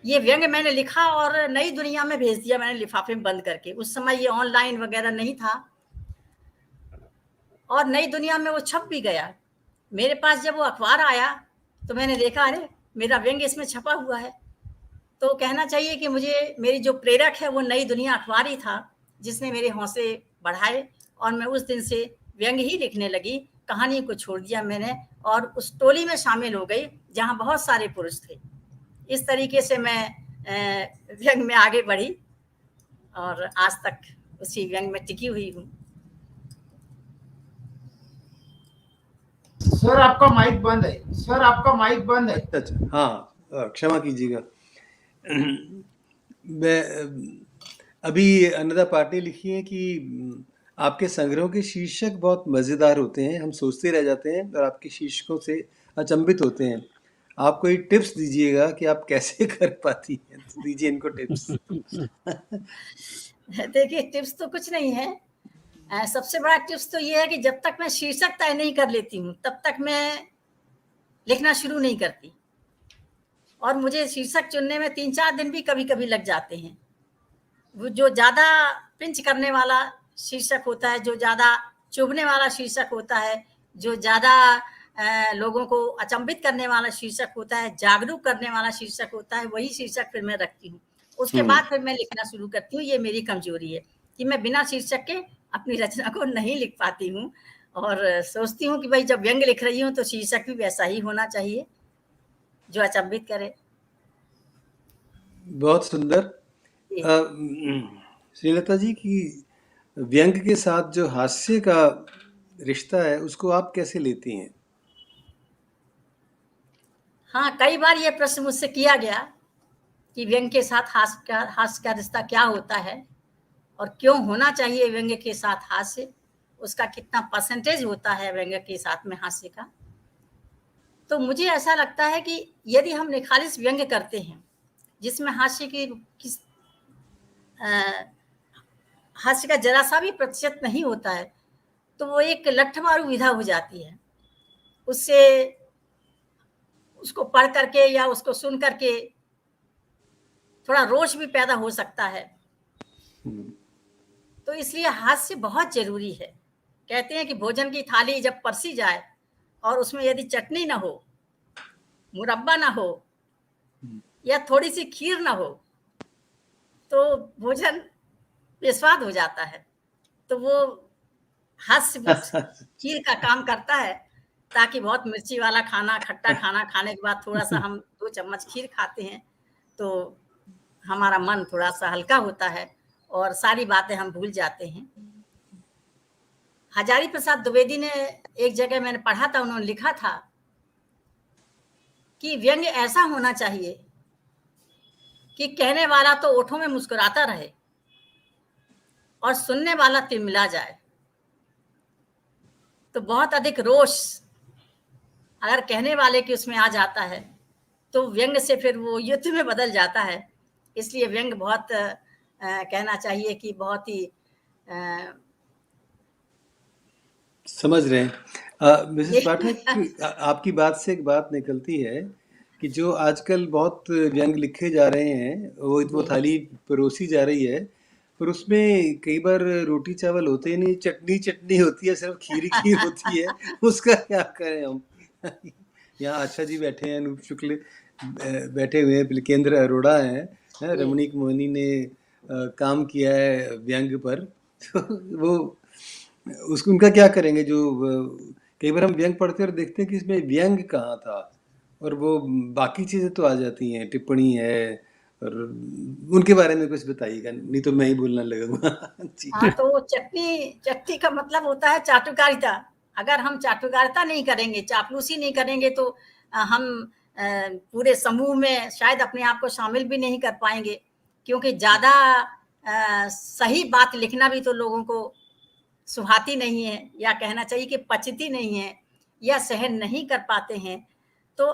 ये व्यंग मैंने लिखा और नई दुनिया में भेज दिया मैंने लिफाफे में बंद करके। उस समय ये ऑनलाइन वगैरह नहीं था, और नई दुनिया में वो छप भी गया। मेरे पास जब वो अखबार आया तो मैंने देखा अरे मेरा व्यंग इसमें छपा हुआ है। तो कहना चाहिए कि मुझे मेरी जो प्रेरक है वो नई दुनिया अखबार ही था, जिसने मेरे हौसले बढ़ाए, और मैं उस दिन से व्यंग ही लिखने लगी। कहानी को छोड़ दिया मैंने और उस टोली में शामिल हो गई जहाँ बहुत सारे पुरुष थे। इस तरीके से मैं व्यंग में आगे बढ़ी और आज तक उसी व्यंग में टिकी हुई हूँ। सर आपका माइक बंद है, सर आपका माइक बंद है। अच्छा हाँ, क्षमा कीजिएगा। मैं अभी अनदा पाठ ने लिखी है कि आपके संग्रहों के शीर्षक बहुत मज़ेदार होते हैं, हम सोचते रह जाते हैं और आपके शीर्षकों से अचंभित होते हैं। आप कोई टिप्स दीजिएगा कि आप कैसे कर पाती हैं, तो दीजिए इनको टिप्स। देखिए टिप्स तो कुछ नहीं है। सबसे बड़ा टिप्स तो ये है कि जब तक मैं शीर्षक तय नहीं कर लेती हूँ तब तक मैं लिखना शुरू नहीं करती, और मुझे शीर्षक चुनने में 3-4 दिन भी कभी कभी लग जाते हैं। वो जो ज्यादा पिंच करने वाला शीर्षक होता है, जो ज्यादा चुभने वाला शीर्षक होता है, जो ज्यादा लोगों को अचंभित करने वाला शीर्षक होता है, जागरूक करने वाला शीर्षक होता है, वही शीर्षक फिर मैं रखती हूँ। उसके बाद फिर मैं लिखना शुरू करती हूँ। ये मेरी कमजोरी है कि मैं बिना शीर्षक के अपनी रचना को नहीं लिख पाती हूँ, और सोचती हूँ कि भाई जब व्यंग लिख रही हूँ तो शीर्षक भी वैसा ही होना चाहिए जो अचंभित करे। बहुत सुंदर। श्रीलता जी की व्यंग के साथ जो हास्य का रिश्ता है उसको आप कैसे लेती हैं? हाँ, कई बार ये प्रश्न मुझसे किया गया कि व्यंग के साथ हास्य का रिश्ता क्या होता है, और क्यों होना चाहिए व्यंग्य के साथ हास्य, उसका कितना परसेंटेज होता है व्यंग्य के साथ में हास्य का। तो मुझे ऐसा लगता है कि यदि हम निखालिस व्यंग्य करते हैं जिसमें हास्य का जरा सा भी प्रतिशत नहीं होता है, तो वो एक लट्ठमारू विधा हो जाती है। उससे उसको पढ़ करके या उसको सुन करके थोड़ा रोष भी पैदा हो सकता है। तो इसलिए हास्य बहुत जरूरी है। कहते हैं कि भोजन की थाली जब परसी जाए और उसमें यदि चटनी ना हो, मुरब्बा ना हो या थोड़ी सी खीर ना हो, तो भोजन बेस्वाद हो जाता है। तो वो हास्य उस खीर का काम करता है, ताकि बहुत मिर्ची वाला खाना, खट्टा खाना खाने के बाद थोड़ा सा हम 2 चम्मच खीर खाते हैं, तो हमारा मन थोड़ा सा हल्का होता है और सारी बातें हम भूल जाते हैं। हजारी प्रसाद द्विवेदी ने एक जगह मैंने पढ़ा था, उन्होंने लिखा था कि व्यंग्य ऐसा होना चाहिए कि कहने वाला तो ओठों में मुस्कुराता रहे और सुनने वाला तिलमिला जाए। तो बहुत अधिक रोष अगर कहने वाले के उसमें आ जाता है तो व्यंग्य से फिर वो युद्ध में बदल जाता है। इसलिए व्यंग्य बहुत कहना चाहिए कि बहुत ही समझ रहे हैं। मिसेस पाठक, आपकी बात से एक बात निकलती है कि जो आजकल बहुत व्यंग लिखे जा रहे हैं, वो थाली परोसी जा रही है, पर उसमें कई बार रोटी चावल होते ही नहीं, चटनी चटनी होती है, सिर्फ खीर खीर होती है। उसका क्या करें हम? यहाँ आशा जी बैठे हैं, अनूप शुक्ल बैठे हुए हैं, पिलकेंद्र अरोड़ा हैं, रमणीक मोहनी ने काम किया है व्यंग पर। तो वो उसको उनका क्या करेंगे? जो कई बार हम व्यंग पढ़ते हैं और देखते हैं कि इसमें व्यंग कहाँ था, और वो बाकी चीजें तो आ जाती हैं, टिप्पणी है, और उनके बारे में कुछ बताइएगा, नहीं तो मैं ही बोलने लगूंगा। हाँ, तो वो चटनी का मतलब होता है चाटुकारिता। अगर हम चाटुकारिता नहीं करेंगे, चापलूसी नहीं करेंगे, तो हम पूरे समूह में शायद अपने आप को शामिल भी नहीं कर पाएंगे, क्योंकि ज्यादा सही बात लिखना भी तो लोगों को सुहाती नहीं है, या कहना चाहिए कि पचती नहीं है, या सहन नहीं कर पाते हैं। तो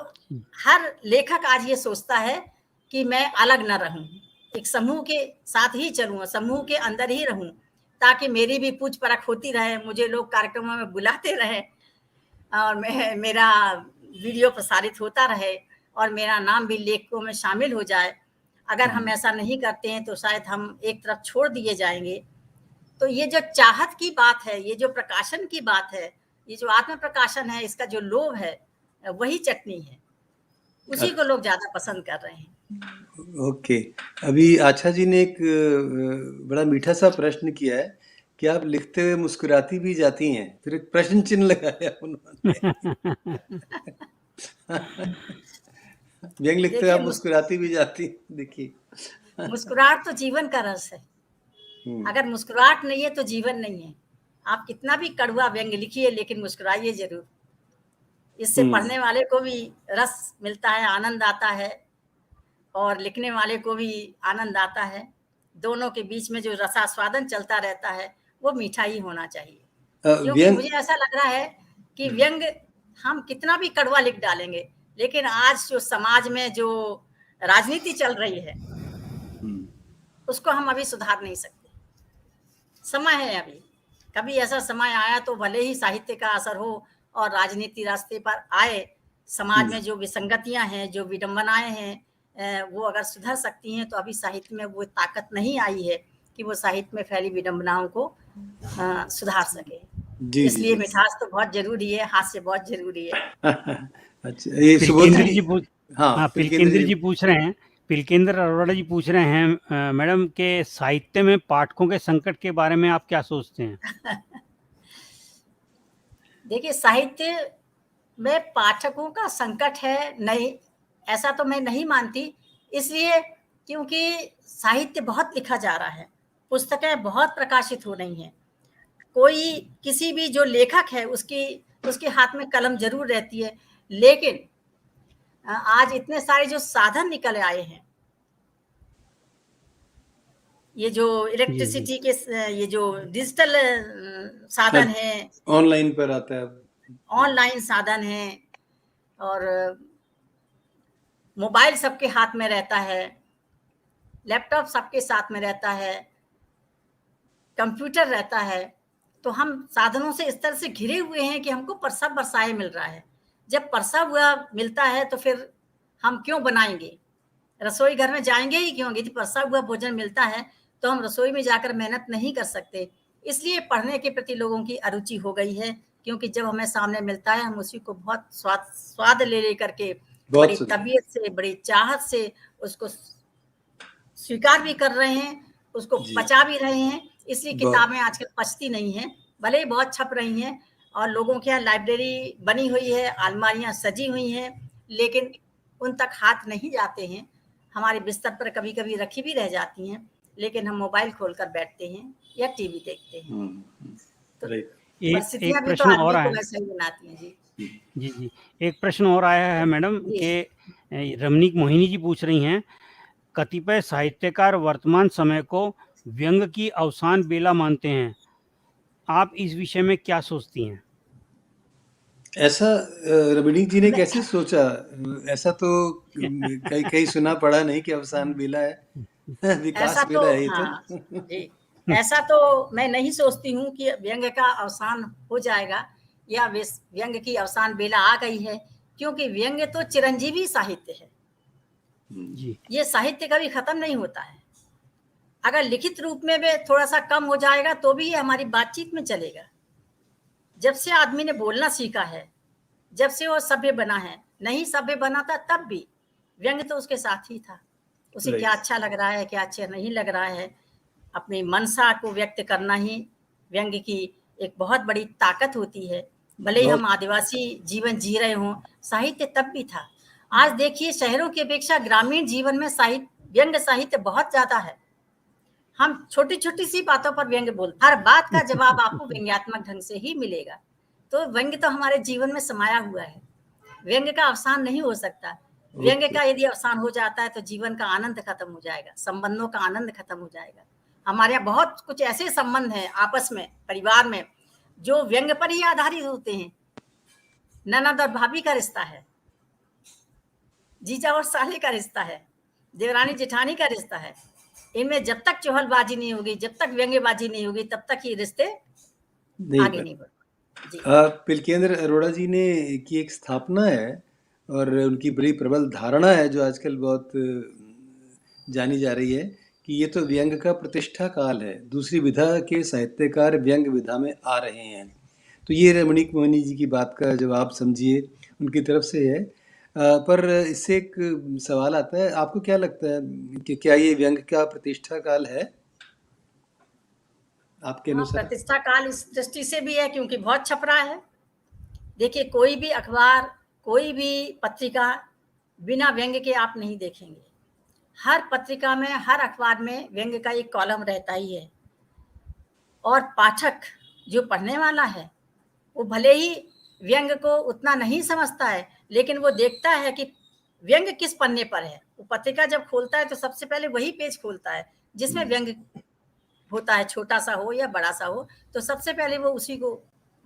हर लेखक आज ये सोचता है कि मैं अलग न रहूं, एक समूह के साथ ही चलूं, समूह के अंदर ही रहूं, ताकि मेरी भी पूछ परख होती रहे, मुझे लोग कार्यक्रमों में बुलाते रहे, और मेरा वीडियो प्रसारित होता रहे, और मेरा नाम भी लेखकों में शामिल हो जाए। अगर हम ऐसा नहीं करते हैं तो शायद हम एक तरफ छोड़ दिए जाएंगे। तो ये जो चाहत की बात है, ये जो प्रकाशन की बात है, ये जो आत्म प्रकाशन है, इसका जो लोभ है, वही चटनी है, उसी को लोग ज्यादा पसंद कर रहे हैं। ओके, अभी आशा जी ने एक बड़ा मीठा सा प्रश्न किया है कि आप लिखते हुए मुस्कुराती भी जाती हैं, फिर एक प्रश्न चिन्ह लगाया उन्होंने। व्यंग लिखते हुए आप मुस्कुराती भी जाती, देखिए। मुस्कुराहट तो जीवन का रस है। अगर मुस्कुराहट नहीं है तो जीवन नहीं है। आप कितना भी कड़वा व्यंग लिखिए, लेकिन मुस्कुराइए जरूर। इससे पढ़ने वाले को भी रस मिलता है, आनंद आता है, और लिखने वाले को भी आनंद आता है। दोनों के बीच में जो रसास्वादन चलता रहता है वो मीठा ही होना चाहिए। क्योंकि मुझे ऐसा लग रहा है कि व्यंग हम कितना भी कड़वा लिख डालेंगे, लेकिन आज जो समाज में जो राजनीति चल रही है उसको हम अभी सुधार नहीं सकते। समय है अभी, कभी ऐसा समय आया तो भले ही साहित्य का असर हो और राजनीति रास्ते पर आए, समाज में जो विसंगतियां हैं, जो विडंबनाएं हैं, वो अगर सुधर सकती हैं, तो अभी साहित्य में वो ताकत नहीं आई है कि वो साहित्य में फैली विडंबनाओं को सुधार सके। इसलिए मिठास तो बहुत जरूरी है, हास्य बहुत जरूरी है। अच्छा, ये पिलकेंद्र जी पूछ रहे हैं, पिलकेंद्र अरोड़ा जी पूछ रहे हैं, मैडम के साहित्य में पाठकों के संकट के बारे में आप क्या सोचते हैं? देखिए, साहित्य में पाठकों का संकट है नहीं, ऐसा तो मैं नहीं मानती। इसलिए क्योंकि साहित्य बहुत लिखा जा रहा है, पुस्तकें बहुत प्रकाशित हो रही हैं। कोई किसी भी जो लेखक है उसके हाथ में कलम जरूर रहती है, लेकिन आज इतने सारे जो साधन निकल आए हैं, ये जो इलेक्ट्रिसिटी के ये जो डिजिटल साधन है, ऑनलाइन पर आता है। ऑनलाइन साधन है, और मोबाइल सबके हाथ में रहता है, लैपटॉप सबके साथ में रहता है, कंप्यूटर रहता है। तो हम साधनों से इस तरह से घिरे हुए हैं कि हमको परसा बरसाए मिल रहा है। जब परसा हुआ मिलता है तो फिर हम क्यों बनाएंगे, रसोई घर में जाएंगे ही क्यों? यदि परसा हुआ भोजन मिलता है तो हम रसोई में जाकर मेहनत नहीं कर सकते। इसलिए पढ़ने के प्रति लोगों की अरुचि हो गई है, क्योंकि जब हमें सामने मिलता है हम उसी को बहुत स्वाद ले लेकर के बड़ी तबीयत से, बड़ी चाहत से उसको स्वीकार भी कर रहे हैं, उसको पचा भी रहे हैं। इसलिए किताबें आजकल पचती नहीं हैं, भले ही बहुत छप रही हैं और लोगों के यहाँ लाइब्रेरी बनी हुई है, अलमारियां सजी हुई हैं, लेकिन उन तक हाथ नहीं जाते हैं। हमारे बिस्तर पर कभी कभी रखी भी रह जाती हैं, लेकिन हम मोबाइल खोलकर बैठते हैं या टीवी देखते हैं। तो परिस्थितियां भी तो आदमी को वैसे ही बनाती हैं। जी जी, एक प्रश्न और आया है मैडम कि रमनीक मोहिनी जी पूछ रही हैं, कतिपय साहित्यकार वर्तमान समय को व्यंग की अवसान बेला मानते हैं, आप इस विषय में क्या सोचती हैं? ऐसा रमणीक जी ने कैसे सोचा? ऐसा तो कहीं सुना पड़ा नहीं कि अवसान बेला है, विकास बेला है ये तो। जी, ऐसा तो मैं नहीं सोचती हूँ कि व्यंग का अवसान हो जाएगा या व्यंग की अवसान बेला आ गई है, क्योंकि व्यंग तो चिरंजीवी साहित्य है। जी, ये साहित्य कभी खत्म नहीं होता है। अगर लिखित रूप में भी थोड़ा सा कम हो जाएगा तो भी ये हमारी बातचीत में चलेगा। जब से आदमी ने बोलना सीखा है, जब से वो सभ्य बना है, नहीं सभ्य बना था तब भी व्यंग तो उसके साथ ही था। उसे क्या अच्छा लग रहा है, क्या अच्छा नहीं लग रहा है, अपनी मनसा को व्यक्त करना ही व्यंग की एक बहुत बड़ी ताकत होती है। भले ही हम आदिवासी जीवन जी रहे हों, साहित्य तब भी था। आज देखिए शहरों की अपेक्षा ग्रामीण जीवन में व्यंग साहित्य बहुत ज्यादा है। हम छोटी छोटी सी बातों पर व्यंग बोलते, हर बात का जवाब आपको व्यंग्यात्मक ढंग से ही मिलेगा। तो व्यंग तो हमारे जीवन में समाया हुआ है, व्यंग का अवसान नहीं हो सकता। व्यंग का यदि अवसान हो जाता है तो जीवन का आनंद खत्म हो जाएगा, संबंधों का आनंद खत्म हो जाएगा। हमारे यहाँ बहुत कुछ ऐसे संबंध हैं आपस में, परिवार में, जो व्यंग पर ही आधारित होते हैं। ननद और भाभी का रिश्ता है, जीजा और साली का रिश्ता है, देवरानी जेठानी का रिश्ता है। इनमें जब तक चुहलबाजी नहीं होगी, जब तक व्यंग्यबाजी नहीं होगी, तब तक ये रिश्ते आगे नहीं बढ़े। पिलकेंद्र अरोड़ा जी ने की एक स्थापना है और उनकी बड़ी प्रबल धारणा है जो आजकल बहुत जानी जा रही है कि ये तो व्यंग का प्रतिष्ठा काल है, दूसरी विधा के साहित्यकार व्यंग विधा में आ रहे हैं। तो ये रमणीक मोहिनी जी की बात का जवाब समझिए उनकी तरफ से है। पर इससे एक सवाल आता है, आपको क्या लगता है कि क्या ये व्यंग का प्रतिष्ठा काल है आपके अनुसार? प्रतिष्ठा काल इस दृष्टि से भी है क्योंकि बहुत छप रहा है। देखिए कोई भी अखबार, कोई भी पत्रिका बिना व्यंग के आप नहीं देखेंगे। हर पत्रिका में, हर अखबार में व्यंग का एक कॉलम रहता ही है। और पाठक जो पढ़ने वाला है वो भले ही व्यंग को उतना नहीं समझता है, लेकिन वो देखता है कि व्यंग किस पन्ने पर है। वो पत्रिका जब खोलता है तो सबसे पहले वही पेज खोलता है जिसमें व्यंग होता है, छोटा सा हो या बड़ा सा हो, तो सबसे पहले वो उसी को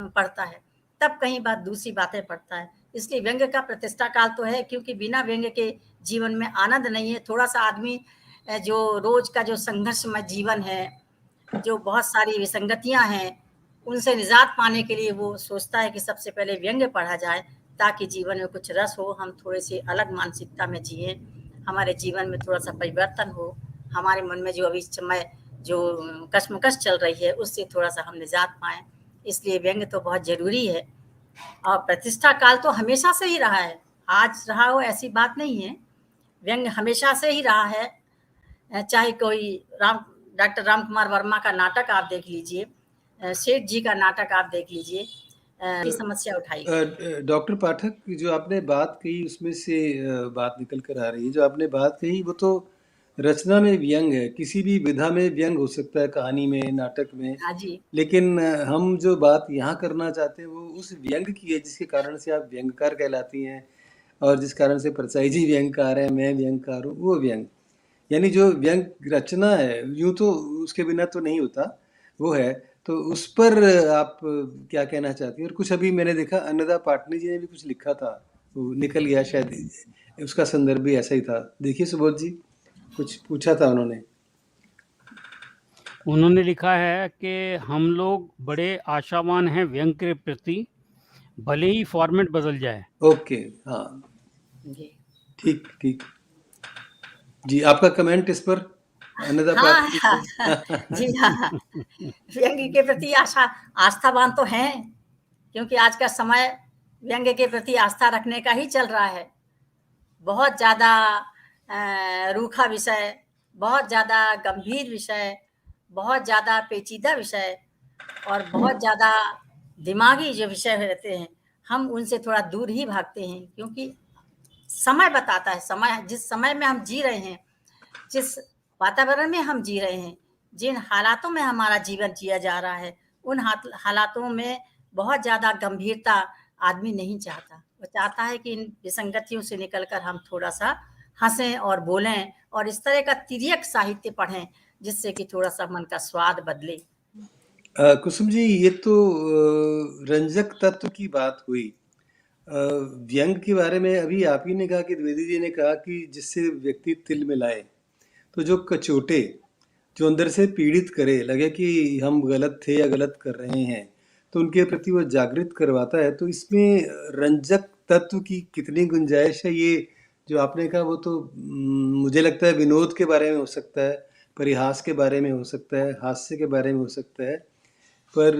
पढ़ता है, तब कहीं बात दूसरी बातें पढ़ता है। इसलिए व्यंग का प्रतिष्ठा काल तो है, क्योंकि बिना व्यंग के जीवन में आनंद नहीं है। थोड़ा सा आदमी जो रोज का जो संघर्षमय जीवन है, जो बहुत सारी विसंगतियां हैं, उनसे निजात पाने के लिए वो सोचता है कि सबसे पहले व्यंग पढ़ा जाए ताकि जीवन में कुछ रस हो, हम थोड़े से अलग मानसिकता में जिए, हमारे जीवन में थोड़ा सा परिवर्तन हो, हमारे मन में जो अभी समय जो कश्मकश चल रही है उससे थोड़ा सा हम निजात पाएं। इसलिए व्यंग तो बहुत जरूरी है। और प्रतिष्ठा काल तो हमेशा से ही रहा है, आज रहा हो ऐसी बात नहीं है। व्यंग हमेशा से ही रहा है। चाहे कोई डॉक्टर राम कुमार वर्मा का नाटक आप देख लीजिए, सेठ जी का नाटक आप देख लीजिए, समस्या उठाई। डॉक्टर पाठक, जो आपने बात कही उसमें से बात निकल कर आ रही है, जो आपने बात कही वो तो रचना में व्यंग है, किसी भी विधा में व्यंग हो सकता है, कहानी में, नाटक में। हाँ जी। लेकिन हम जो बात यहाँ करना चाहते हैं वो उस व्यंग की है जिसके कारण से आप व्यंगकार कहलाती हैं और जिस कारण से परसाई जी व्यंगकार है, मैं व्यंगकार हूँ, वो व्यंग। यानी जो व्यंग रचना है, यूं तो उसके बिना तो नहीं होता, वो है, तो उस पर आप क्या कहना चाहती हैं? और कुछ अभी मैंने देखा अन्नदा पाटनी जी ने भी कुछ लिखा था, वो निकल गया शायद, उसका संदर्भ भी ऐसा ही था। देखिए सुबोध जी, कुछ पूछा था उन्होंने। उन्होंने लिखा है कि हम लोग बड़े आशावान हैं व्यंग के प्रति, भले ही फॉर्मेट बदल जाए। ओके, हाँ, जी ठीक ठीक जी। आपका कमेंट इस पर, अन्नदा हाँ पाटनी हाँ, पर? जी हाँ, व्यंग्य के प्रति आस्थावान तो हैं, क्योंकि आज का समय व्यंग्य के प्रति आस्था रखने का ही चल रहा है। बहुत ज़्यादा रूखा विषय, बहुत ज़्यादा गंभीर विषय, बहुत ज़्यादा पेचीदा विषय और बहुत ज़्यादा दिमागी जो विषय रहते हैं, हम उनसे थोड़ा दूर ही भागते हैं, क्योंकि समय बताता है, समय जिस समय में हम जी रहे हैं, जिस वातावरण में हम जी रहे हैं, जिन हालातों में हमारा जीवन जिया जा रहा है, उन हालातों में बहुत ज़्यादा गंभीरता आदमी नहीं चाहता। वो चाहता है कि इन विसंगतियों से निकलकर हम थोड़ा-सा हँसें और बोलें और इस तरह का तिर्यक साहित्य पढ़ें, जिससे कि थोड़ा-सा मन का स्वाद बदले। कुसुम जी, ये तो रंजक तत्व की बात हुई। व्यंग के बारे में अभी आप ही ने कहा कि द्विवेदी जी ने कहा कि जिससे व्यक्ति तिल मिलाए, तो जो कचोटे, जो अंदर से पीड़ित करे, लगे कि हम गलत थे या गलत कर रहे हैं, तो उनके प्रति वो जागृत करवाता है। तो इसमें रंजक तत्व की कितनी गुंजाइश है? ये जो आपने कहा वो तो मुझे लगता है विनोद के बारे में हो सकता है, परिहास के बारे में हो सकता है, हास्य के बारे में हो सकता है, पर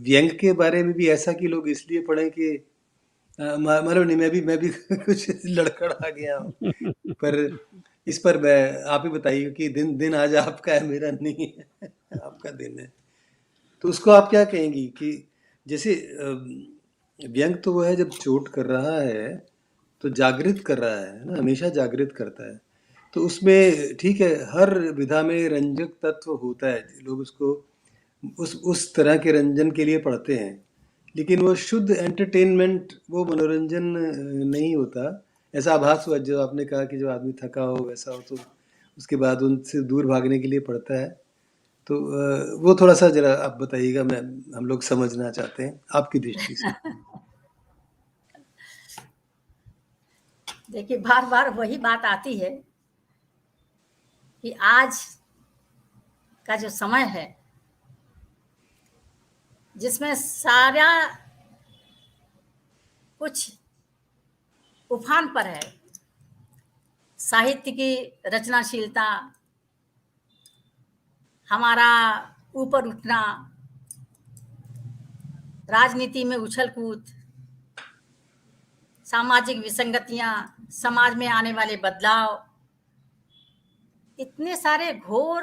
व्यंग के बारे में भी ऐसा कि लोग इसलिए पढ़ें कि मालूम नहीं, मैं भी कुछ लड़खड़ा गया हूँ। पर इस पर मैं, आप ही बताइए कि दिन आज आपका है, मेरा नहीं है, आपका दिन है। तो उसको आप क्या कहेंगी कि जैसे व्यंग तो वो है जब चोट कर रहा है तो जागृत कर रहा है ना, हमेशा जागृत करता है। तो उसमें ठीक है, हर विधा में रंजक तत्व होता है, लोग उसको उस तरह के रंजन के लिए पढ़ते हैं, लेकिन वो शुद्ध एंटरटेनमेंट, वो मनोरंजन नहीं होता। ऐसा आभास हुआ जो आपने कहा कि जो आदमी थका हो वैसा हो तो उसके बाद उनसे दूर भागने के लिए पड़ता है। तो वो थोड़ा सा जरा आप बताइएगा, मैं हम लोग समझना चाहते हैं आपकी दृष्टि से। देखिए, बार-बार वही बात आती है कि आज का जो समय है, जिसमें सारा कुछ उफान पर है, साहित्य की रचनाशीलता, हमारा ऊपर उठना, राजनीति में उछल-कूद, सामाजिक विसंगतियाँ, समाज में आने वाले बदलाव, इतने सारे घोर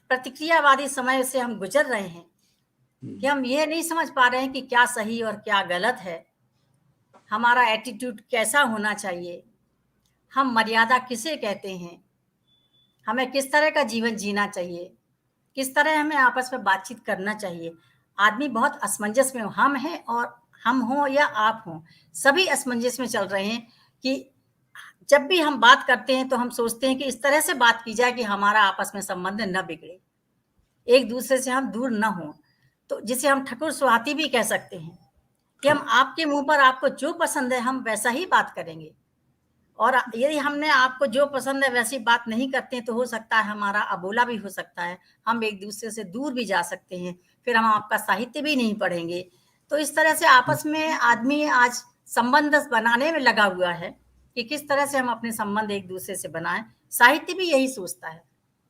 प्रतिक्रियावादी समय से हम गुजर रहे हैं कि हम ये नहीं समझ पा रहे हैं कि क्या सही और क्या गलत है, हमारा एटीट्यूड कैसा होना चाहिए, हम मर्यादा किसे कहते हैं, हमें किस तरह का जीवन जीना चाहिए, किस तरह हमें आपस में बातचीत करना चाहिए। आदमी बहुत असमंजस में हो, हम हैं और हम हों या आप हों, सभी असमंजस में चल रहे हैं कि जब भी हम बात करते हैं तो हम सोचते हैं कि इस तरह से बात की जाए कि हमारा आपस में संबंध न बिगड़े, एक दूसरे से हम दूर न हों। तो जिसे हम ठकुर सुहाती भी कह सकते हैं कि हम आपके मुँह पर आपको जो पसंद है हम वैसा ही बात करेंगे, और यदि हमने आपको जो पसंद है वैसी बात नहीं करते हैं तो हो सकता है हमारा अबोला भी हो सकता है, हम एक दूसरे से दूर भी जा सकते हैं, फिर हम आपका साहित्य भी नहीं पढ़ेंगे। तो इस तरह से आपस में आदमी आज संबंध बनाने में लगा हुआ है कि किस तरह से हम अपने संबंध एक दूसरे से बनाएं। साहित्य भी यही सोचता है,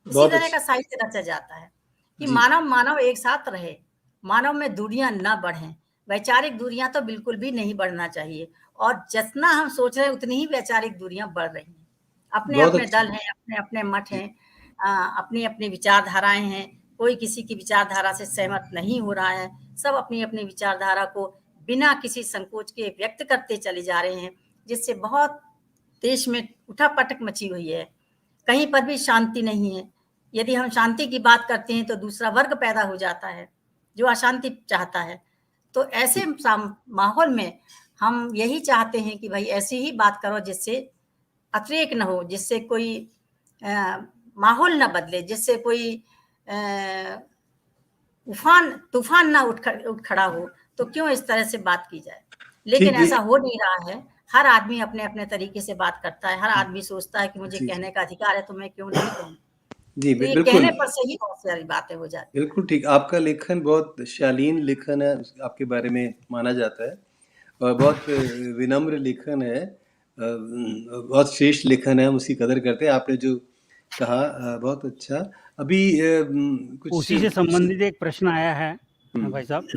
इसी बहुत तरह का अच्छा साहित्य रचा जाता है कि जी। मानव एक साथ रहे, मानव में दूरियां ना बढ़ें, वैचारिक दूरियां तो बिल्कुल भी नहीं बढ़ना चाहिए, और जितना हम सोच रहे हैं उतनी ही वैचारिक दूरियां बढ़ रही हैं। अपने बहुत अपने अच्छा दल हैं, अपने अपने मठ जी। हैं, अपनी अपनी विचारधाराएं हैं, कोई किसी की विचारधारा से सहमत नहीं हो रहा है, सब अपनी अपनी विचारधारा को बिना किसी संकोच के व्यक्त करते चले जा रहे हैं, जिससे बहुत देश में उठापटक मची हुई है, कहीं पर भी शांति नहीं है। यदि हम शांति की बात करते हैं तो दूसरा वर्ग पैदा हो जाता है जो अशांति चाहता है। तो ऐसे माहौल में हम यही चाहते हैं कि भाई ऐसी ही बात करो जिससे अतिरेक न हो, जिससे कोई माहौल न बदले, जिससे कोई तूफान ना उठ खड़ा हो, तो क्यों इस तरह से बात की जाए। लेकिन ठीक है। ऐसा हो नहीं रहा है। हर आदमी अपने अपने तरीके से बात करता है। हर आदमी सोचता है कि मुझे जी, कहने का अधिकार है, तो मैं क्यों नहीं कहूँ। जी, तो ये बिल्कुल। कहने पर से ही बहुत सारी बातें हो जाती हैं। बिल्कुल ठीक। आपका लेखन बहुत शालीन लेखन है, आपके बारे में माना जाता है और बहुत विनम्र लेखन है, बहुत श्रेष्ठ लेखन है, हम उसकी कदर करते हैं। आपने जो कहा बहुत अच्छा। अभी कुछ उसी से संबंधित एक प्रश्न आया है भाई साहब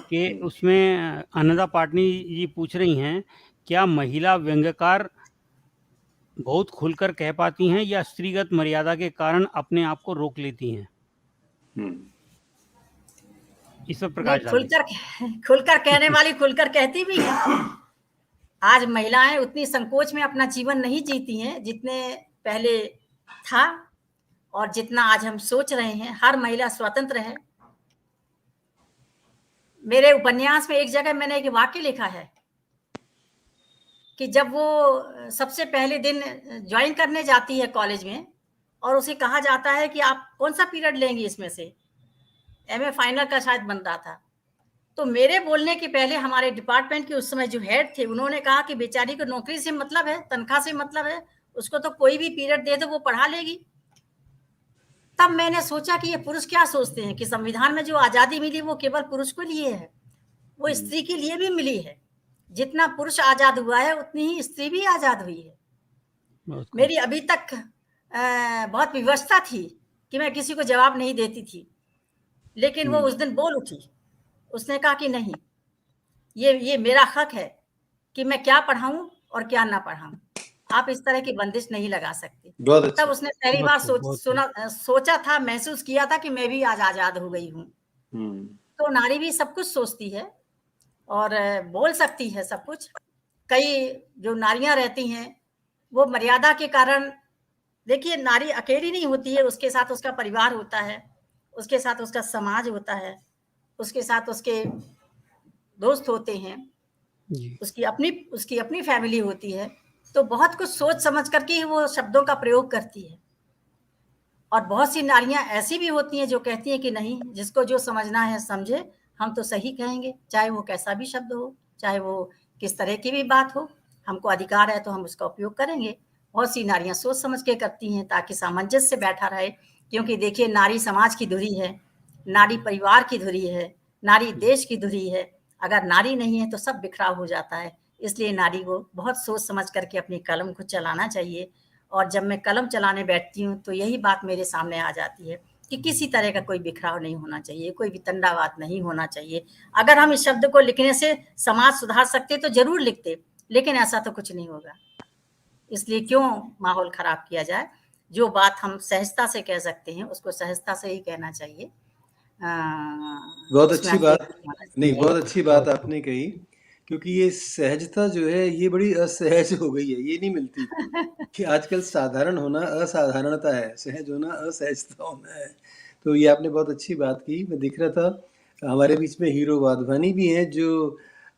कि उसमें अनंदा पाटनी जी पूछ रही हैं, क्या महिला व्यंग्यकार बहुत खुलकर कह पाती हैं या स्त्रीगत मर्यादा के कारण अपने आप को रोक लेती हैं? हम्म, इस पर नहीं, प्रकाश डालिए। खुलकर कहने वाली खुलकर कहती भी है। आज महिलाएं उतनी संकोच में अपना जीवन नहीं जीती हैं जितने पहले था, और जितना आज हम सोच रहे हैं। हर महिला स्वतंत्र है। मेरे उपन्यास में एक जगह मैंने एक वाक्य लिखा है कि जब वो सबसे पहले दिन ज्वाइन करने जाती है कॉलेज में, और उसे कहा जाता है कि आप कौन सा पीरियड लेंगी इसमें से, एमए फाइनल का शायद बन रहा था। तो मेरे बोलने के पहले हमारे डिपार्टमेंट के उस समय जो हेड थे, उन्होंने कहा कि बेचारी को नौकरी से मतलब है, तनख्वाह से मतलब है, उसको तो कोई भी पीरियड दे दो वो पढ़ा लेगी। तब मैंने सोचा कि ये पुरुष क्या सोचते हैं कि संविधान में जो आजादी मिली वो केवल पुरुष को लिए है, वो स्त्री के लिए भी मिली है। जितना पुरुष आजाद हुआ है उतनी ही स्त्री भी आजाद हुई है। मेरी अभी तक बहुत विवशता थी कि मैं किसी को जवाब नहीं देती थी, लेकिन वो उस दिन बोल उठी। उसने कहा कि नहीं, ये मेरा हक है कि मैं क्या पढ़ाऊं और क्या ना पढ़ाऊं। आप इस तरह की बंदिश नहीं लगा सकते। बहुत अच्छा। तब उसने पहली बार सोचा था, महसूस किया था कि मैं भी आज आजाद हो गई हूँ। तो नारी भी सब कुछ सोचती है और बोल सकती है सब कुछ। कई जो नारियां रहती हैं वो मर्यादा के कारण, देखिए नारी अकेली नहीं होती है, उसके साथ उसका परिवार होता है, उसके साथ उसका समाज होता है, उसके साथ उसके दोस्त होते हैं, उसकी अपनी फैमिली होती है। तो बहुत कुछ सोच समझ करके ही वो शब्दों का प्रयोग करती है। और बहुत सी नारियां ऐसी भी होती हैं जो कहती हैं कि नहीं, जिसको जो समझना है समझे, हम तो सही कहेंगे, चाहे वो कैसा भी शब्द हो, चाहे वो किस तरह की भी बात हो, हमको अधिकार है तो हम उसका उपयोग करेंगे। बहुत सी नारियां सोच समझ के करती हैं ताकि सामंजस्य से बैठा रहे। क्योंकि देखिए, नारी समाज की धुरी है, नारी परिवार की धुरी है, नारी देश की धुरी है। अगर नारी नहीं है तो सब बिखराव हो जाता है। इसलिए नारी को बहुत सोच समझ करके अपनी कलम को चलाना चाहिए। और जब मैं कलम चलाने बैठती हूँ तो यही बात मेरे सामने आ जाती है कि किसी तरह का कोई बिखराव नहीं होना चाहिए, कोई वितंडावाद नहीं होना चाहिए। अगर हम इस शब्द को लिखने से समाज सुधार सकते तो जरूर लिखते, लेकिन ऐसा तो कुछ नहीं होगा। इसलिए क्यों माहौल खराब किया जाए। जो बात हम सहजता से कह सकते हैं उसको सहजता से ही कहना चाहिए। बहुत अच्छी बात। नहीं, बहुत अच्छी बात आपने कही, क्योंकि ये सहजता जो है ये बड़ी असहज हो गई है, ये नहीं मिलती। कि आजकल साधारण होना असाधारणता है, सहज होना असहजता होना है। तो ये आपने बहुत अच्छी बात की। मैं देख रहा था हमारे बीच में हीरो वाधवानी भी हैं, जो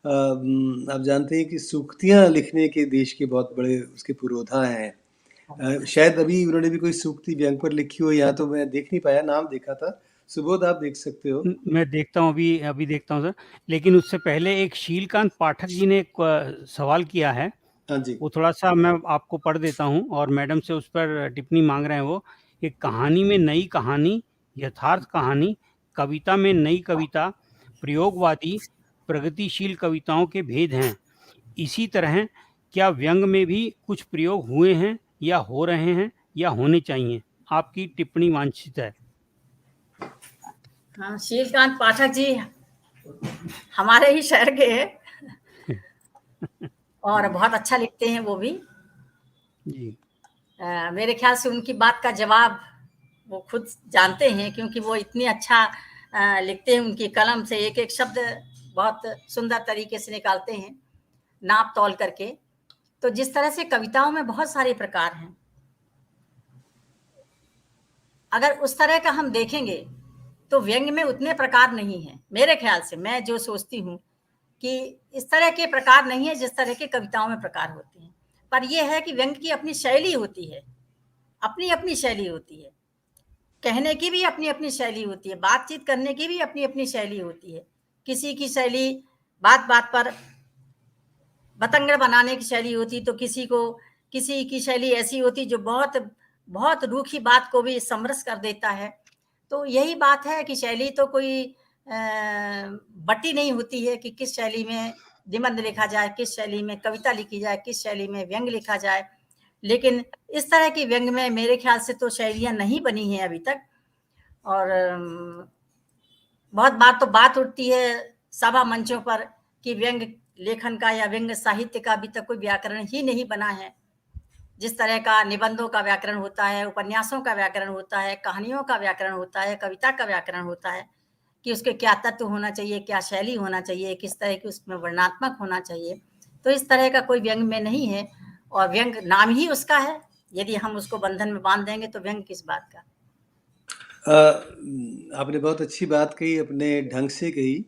आप जानते हैं कि सूक्तियाँ लिखने के देश के बहुत बड़े उसके पुरोधा हैं। शायद अभी उन्होंने भी कोई सूक्ति व्यंग पर लिखी हो, या तो मैं देख नहीं पाया, नाम देखा था। सुबोध, आप देख सकते हो। मैं देखता हूँ, अभी देखता हूँ सर। लेकिन उससे पहले एक शीलकांत पाठक जी ने एक सवाल किया है, हाँ जी। वो थोड़ा सा मैं आपको पढ़ देता हूँ और मैडम से उस पर टिप्पणी मांग रहे हैं। वो एक कहानी में नई कहानी, यथार्थ कहानी, कविता में नई कविता, प्रयोगवादी प्रगतिशील कविताओं के भेद हैं। इसी तरह क्या व्यंग में भी कुछ प्रयोग हुए हैं या हो रहे हैं या होने चाहिए? आपकी टिप्पणी वांछित है। हाँ, शीलकांत पाठक जी हमारे ही शहर के हैं और बहुत अच्छा लिखते हैं वो भी जी। मेरे ख्याल से उनकी बात का जवाब वो खुद जानते हैं, क्योंकि वो इतनी अच्छा लिखते हैं। उनकी कलम से एक एक शब्द बहुत सुंदर तरीके से निकालते हैं, नाप तौल करके। तो जिस तरह से कविताओं में बहुत सारे प्रकार हैं, अगर उस तरह का हम देखेंगे तो व्यंग में उतने प्रकार नहीं हैं मेरे ख्याल से। मैं जो सोचती हूँ कि इस तरह के प्रकार नहीं है जिस तरह के कविताओं में प्रकार होते हैं। पर यह है कि व्यंग की अपनी शैली होती है, अपनी अपनी शैली होती है, कहने की भी अपनी अपनी शैली होती है, बातचीत करने की भी अपनी अपनी शैली होती है। किसी की शैली बात बात पर बतंगड़ बनाने की शैली होती, तो किसी की शैली ऐसी होती जो बहुत बहुत रूखी बात को भी समरस कर देता है। तो यही बात है कि शैली तो कोई बटी नहीं होती है कि किस शैली में निबंध लिखा जाए, किस शैली में कविता लिखी जाए, किस शैली में व्यंग लिखा जाए। लेकिन इस तरह की व्यंग में मेरे ख्याल से तो शैलियाँ नहीं बनी हैं अभी तक। और बहुत बार तो बात उठती है सभा मंचों पर कि व्यंग लेखन का या व्यंग साहित्य का अभी तक कोई व्याकरण ही नहीं बना है। जिस तरह का निबंधों का व्याकरण होता है, उपन्यासों का व्याकरण होता है, कहानियों का व्याकरण होता है, कविता का व्याकरण होता है कि उसके क्या तत्व होना चाहिए, क्या शैली होना चाहिए, किस तरह की उसमें वर्णनात्मक होना चाहिए। तो इस तरह का कोई व्यंग में नहीं है, और व्यंग नाम ही उसका है। यदि हम उसको बंधन में बांध देंगे तो व्यंग किस बात का। आपने बहुत अच्छी बात कही, अपने ढंग से कही।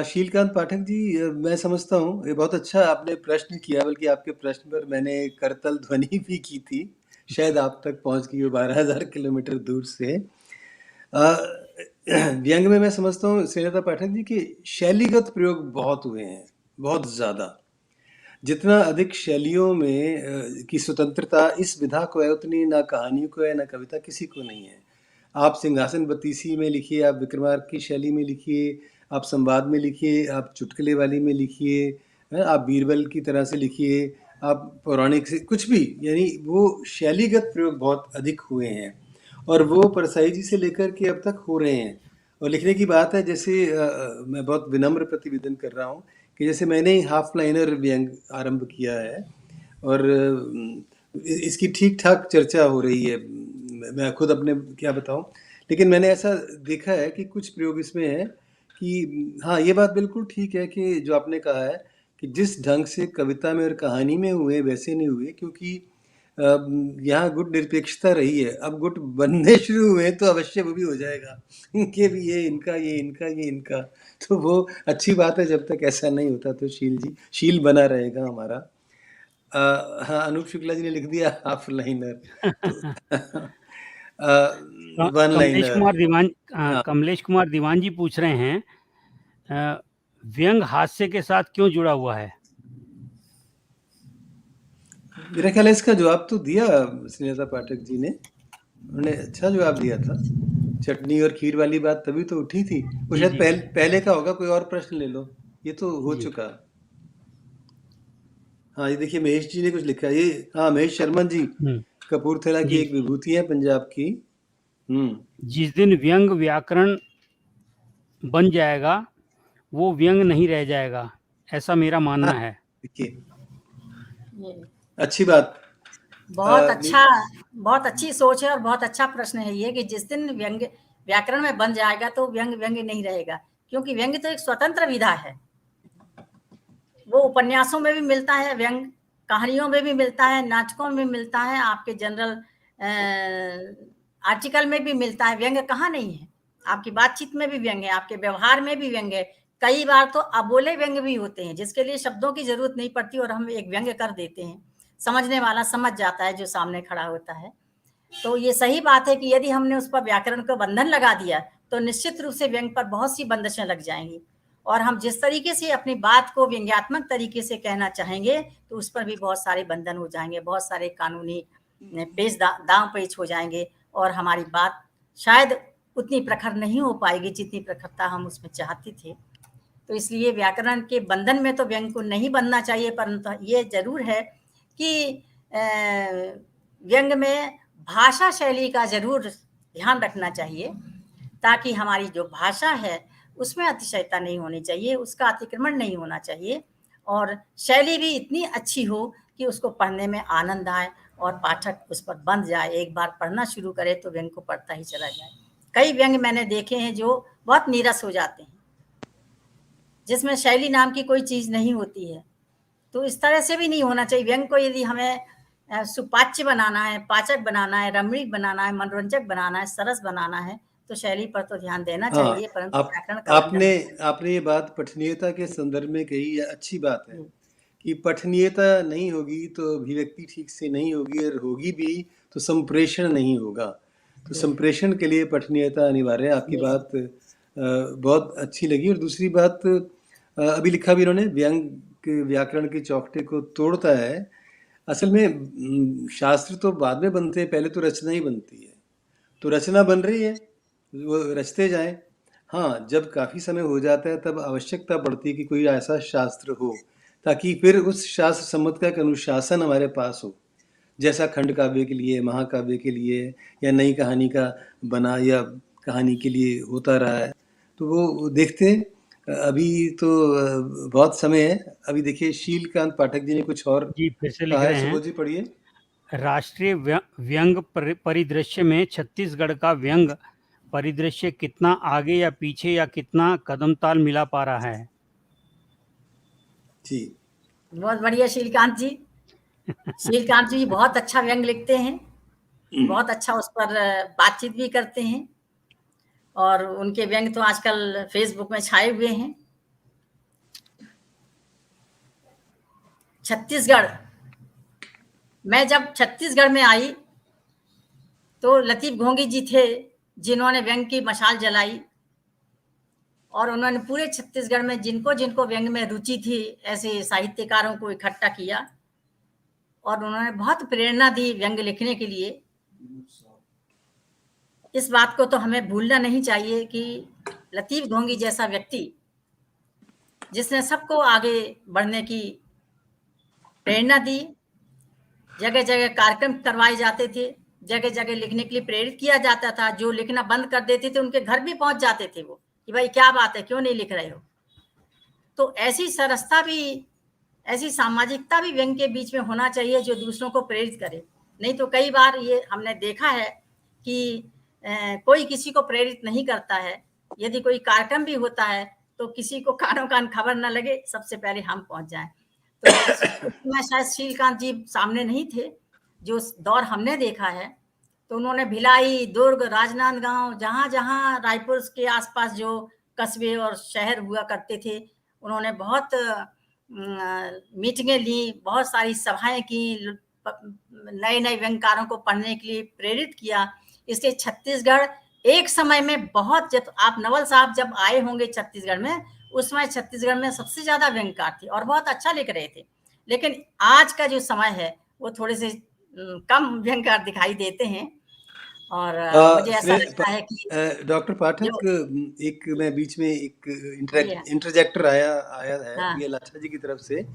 शीलकांत पाठक जी, मैं समझता हूँ ये बहुत अच्छा आपने प्रश्न किया, बल्कि आपके प्रश्न पर मैंने करतल ध्वनि भी की थी, शायद आप तक पहुँच गई हो 12,000 किलोमीटर दूर से। व्यंग में मैं समझता हूँ श्रीलता पाठक जी कि शैलीगत प्रयोग बहुत हुए हैं, बहुत ज़्यादा। जितना अधिक शैलियों में की स्वतंत्रता इस विधा को है, उतनी ना कहानी को है, ना कविता किसी को नहीं है। आप सिंहासन बत्तीसी में लिखिए, आप विक्रमार्क की शैली में लिखिए, आप संवाद में लिखिए, आप चुटकुले वाली में लिखिए, आप बीरबल की तरह से लिखिए, आप पौराणिक से कुछ भी, यानी वो शैलीगत प्रयोग बहुत अधिक हुए हैं, और वो परसाई जी से लेकर के अब तक हो रहे हैं। और लिखने की बात है, जैसे मैं बहुत विनम्र प्रतिवेदन कर रहा हूँ कि जैसे मैंने ही हाफ लाइनर व्यंग आरंभ किया है, और इसकी ठीक ठाक चर्चा हो रही है। मैं खुद अपने क्या बताऊं, लेकिन मैंने ऐसा देखा है कि कुछ प्रयोग इसमें है कि हाँ, ये बात बिल्कुल ठीक है कि जो आपने कहा है कि जिस ढंग से कविता में और कहानी में हुए वैसे नहीं हुए, क्योंकि यहाँ गुट निरपेक्षता रही है। अब गुट बनने शुरू हुए तो अवश्य वो भी हो जाएगा कि भी ये इनका, ये इनका, ये इनका। तो वो अच्छी बात है, जब तक ऐसा नहीं होता तो शील बना रहेगा हमारा। हाँ, अनूप शुक्ला जी ने लिख दिया half liner, one liner. Kamlesh Kumar Diwan ji पूछ रहे हैं, व्यंग हास्य के साथ क्यों जुड़ा हुआ है? मेरा ख्याल है इसका जवाब तो दिया स्नेहलता पाठक जी ने, उन्होंने अच्छा जवाब दिया था। चटनी और खीर वाली बात तभी तो उठी थी, वो शायद पहले का होगा। कोई और प्रश्न ले लो, ये तो हो चुका। हाँ, ये देखिए महेश जी ने कुछ लिखा, ये हाँ महेश शर्मा जी, कपूरथला की एक विभूति है पंजाब की। जिस दिन व्यंग व्याकरण बन जाएगा वो व्यंग नहीं रह जाएगा, ऐसा मेरा मानना है। देखिए, अच्छी बात, बहुत अच्छी सोच है और बहुत अच्छा प्रश्न है ये कि जिस दिन व्यंग व्याकरण में बन जाएगा तो व्यंग नहीं रहेगा, क्योंकि व्यंग तो एक स्वतंत्र विधा है। वो उपन्यासों में भी मिलता है व्यंग, कहानियों में भी मिलता है, नाटकों में मिलता है, आपके जनरल आर्टिकल में भी मिलता है। व्यंग कहाँ नहीं है? आपकी बातचीत में भी व्यंग है, आपके व्यवहार में भी व्यंग है। कई बार तो अबोले व्यंग भी होते हैं जिसके लिए शब्दों की जरूरत नहीं पड़ती और हम एक व्यंग कर देते हैं, समझने वाला समझ जाता है जो सामने खड़ा होता है। तो ये सही बात है कि यदि हमने उस पर व्याकरण को बंधन लगा दिया तो निश्चित रूप से व्यंग पर बहुत सी बंदिशें लग जाएंगी, और हम जिस तरीके से अपनी बात को व्यंग्यात्मक तरीके से कहना चाहेंगे तो उस पर भी बहुत सारे बंधन हो जाएंगे, बहुत सारे कानूनी पेच दांव पेच हो जाएंगे, और हमारी बात शायद उतनी प्रखर नहीं हो पाएगी जितनी प्रखरता हम उसमें चाहते थे। तो इसलिए व्याकरण के बंधन में तो व्यंग को नहीं बनना चाहिए, परंतु ये जरूर है कि व्यंग में भाषा शैली का जरूर ध्यान रखना चाहिए, ताकि हमारी जो भाषा है उसमें अतिशयता नहीं होनी चाहिए, उसका अतिक्रमण नहीं होना चाहिए, और शैली भी इतनी अच्छी हो कि उसको पढ़ने में आनंद आए और पाठक उस पर बंध जाए, एक बार पढ़ना शुरू करे तो व्यंग को पढ़ता ही चला जाए। कई व्यंग मैंने देखे हैं जो बहुत नीरस हो जाते हैं, जिसमें शैली नाम की कोई चीज नहीं होती है। तो इस तरह से भी नहीं होना चाहिए। व्यंग को यदि हमें सुपाच्य बनाना है, पाचक बनाना है, रमणीक बनाना है, मनोरंजक बनाना है, सरस बनाना है, तो शैली पर तो ध्यान देना चाहिए, परंतु व्याकरण का आपने ये बात पठनीयता के संदर्भ में कही, अच्छी बात है कि पठनीयता नहीं होगी तो अभिव्यक्ति ठीक से नहीं होगी, और होगी भी तो संप्रेषण नहीं होगा। तो संप्रेषण के लिए पठनीयता अनिवार्य है। आपकी बात बहुत अच्छी लगी। और दूसरी बात, अभी लिखा भी इन्होंने, व्यंग व्याकरण के चौखटे को तोड़ता है। असल में शास्त्र तो बाद में बनते हैं, पहले तो रचना ही बनती है। तो रचना बन रही है, वो रचते जाएं। हाँ, जब काफ़ी समय हो जाता है तब आवश्यकता पड़ती है कि कोई ऐसा शास्त्र हो ताकि फिर उस शास्त्र सम्मत का एक अनुशासन हमारे पास हो, जैसा खंड काव्य के लिए, महाकाव्य के लिए, या नई कहानी का बना या कहानी के लिए होता रहा है। तो वो देखते हैं। अभी तो बहुत समय है। अभी देखिए, शीलकांत पाठक जी ने कुछ और जी फिर से लिख कहा है। रहे हैं, सुबोध जी पढ़िए। राष्ट्रीय व्यंग परिदृश्य में छत्तीसगढ़ का व्यंग परिदृश्य कितना आगे या पीछे या कितना कदम ताल मिला पा रहा है? जी, बहुत बढ़िया शीलकांत जी। शीलकांत जी बहुत अच्छा व्यंग लिखते हैं, बहुत अच्छा उस पर बातचीत भी करते हैं, और उनके व्यंग तो आजकल फेसबुक में छाए हुए हैं। छत्तीसगढ़, मैं जब छत्तीसगढ़ में आई तो लतीफ घोंगी जी थे जिन्होंने व्यंग की मशाल जलाई, और उन्होंने पूरे छत्तीसगढ़ में जिनको जिनको व्यंग में रुचि थी ऐसे साहित्यकारों को इकट्ठा किया, और उन्होंने बहुत प्रेरणा दी व्यंग लिखने के लिए। इस बात को तो हमें भूलना नहीं चाहिए कि लतीफ घोंगी जैसा व्यक्ति, जिसने सबको आगे बढ़ने की प्रेरणा दी, जगह जगह कार्यक्रम करवाए जाते थे, जगह जगह लिखने के लिए प्रेरित किया जाता था। जो लिखना बंद कर देते थे उनके घर भी पहुंच जाते थे वो, कि भाई क्या बात है, क्यों नहीं लिख रहे हो। तो ऐसी सरसता भी, ऐसी सामाजिकता भी व्यंग के बीच में होना चाहिए जो दूसरों को प्रेरित करे। नहीं तो कई बार ये हमने देखा है कि कोई किसी को प्रेरित नहीं करता है। यदि कोई कार्यक्रम भी होता है तो किसी को कानों कान खबर न लगे, सबसे पहले हम पहुंच जाएं। तो मैं शायद शीलकांत जी सामने नहीं थे, जो दौर हमने देखा है। तो उन्होंने भिलाई, दुर्ग, राजनांदगांव, जहां जहां रायपुर के आसपास जो कस्बे और शहर हुआ करते थे, उन्होंने बहुत मीटिंगें ली, बहुत सारी सभाएं की, नए नए व्यंगकारों को पढ़ने के लिए प्रेरित किया। इसलिए छत्तीसगढ़ एक समय में बहुत, जब आप नवल साहब जब आए होंगे छत्तीसगढ़ में, उस समय छत्तीसगढ़ में सबसे ज्यादा व्यंगकार थे और बहुत अच्छा लिख रहे थे। लेकिन आज का जो समय है वो थोड़े से कम व्यंगकार दिखाई देते हैं, और मुझे ऐसा लगता है कि डॉक्टर पाठक, एक मैं बीच में एक इंटरजेक्टर आया है हाँ। पीएल लाठा जी की तरफ से।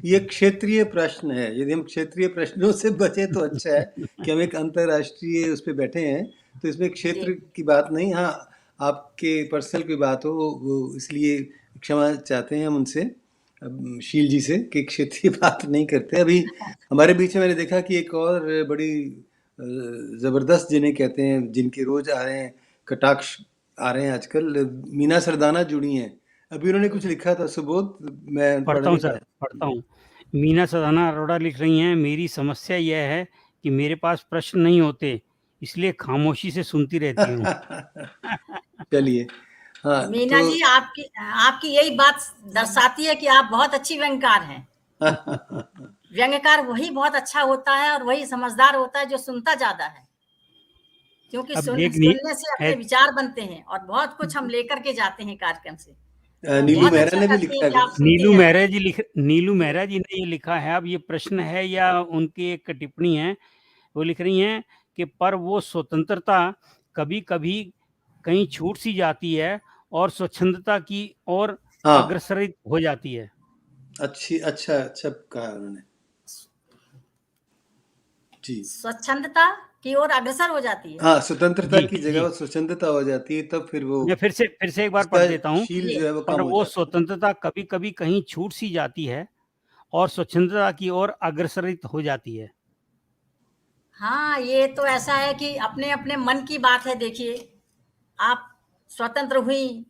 ये क्षेत्रीय प्रश्न है। यदि हम क्षेत्रीय प्रश्नों से बचे तो अच्छा है कि हम एक अंतर्राष्ट्रीय उस पर बैठे हैं, तो इसमें क्षेत्र की बात नहीं। हाँ, आपके पर्सनल की बात हो वो, इसलिए क्षमा चाहते हैं हम उनसे, शील जी से, कि क्षेत्रीय बात नहीं करते। अभी हमारे बीच में मैंने देखा कि एक और बड़ी ज़बरदस्त जिन्हें कहते हैं, जिनके रोज आ रहे हैं कटाक्ष आ रहे हैं आजकल, मीना सरदाना जुड़ी हैं। अभी उन्होंने कुछ लिखा था, सुबोध, मैं पढ़ता हूँ सर, पढ़ता हूँ। मीना सरदाना अरोड़ा लिख रही हैं, मेरी समस्या यह है कि मेरे पास प्रश्न नहीं होते, इसलिए खामोशी से सुनती रहती हूँ। चलिए, हाँ। मीना तो जी, आपकी यही बात दर्शाती है कि आप बहुत अच्छी व्यंगकार हैं। व्यंग्यकार वही बहुत अच्छा होता है और वही समझदार होता है जो सुनता ज्यादा है, क्योंकि सुनने से अपने विचार बनते हैं और बहुत कुछ हम लेकर के जाते हैं कार्यक्रम से। नीलू मेहरा ने भी लिखा है। नीलू मेहरा जी ने ये लिखा है। अब ये प्रश्न है या उनकी एक टिप्पणी है, वो लिख रही हैं कि पर वो स्वतंत्रता कभी कभी कहीं छूट सी जाती है और स्वच्छंदता की ओर अग्रसरित हो जाती है। अच्छा कहा उन्होंने जी। स्वच्छंदता की ओर अग्रसर हो जाती है। हाँ, स्वतंत्रता की जगह वो स्वच्छंदता हो जाती है, तब फिर वो, मैं फिर से एक बार पढ़ देता हूँ। शील जो है वो पर वो स्वतंत्रता कभी कभी कहीं छूट सी जाती है और स्वच्छंदता की ओर अग्रसरित हो जाती है। हाँ, ये तो ऐसा है कि अपने अपने मन की बात है। देखिए, आप स्वतंत्र हुई,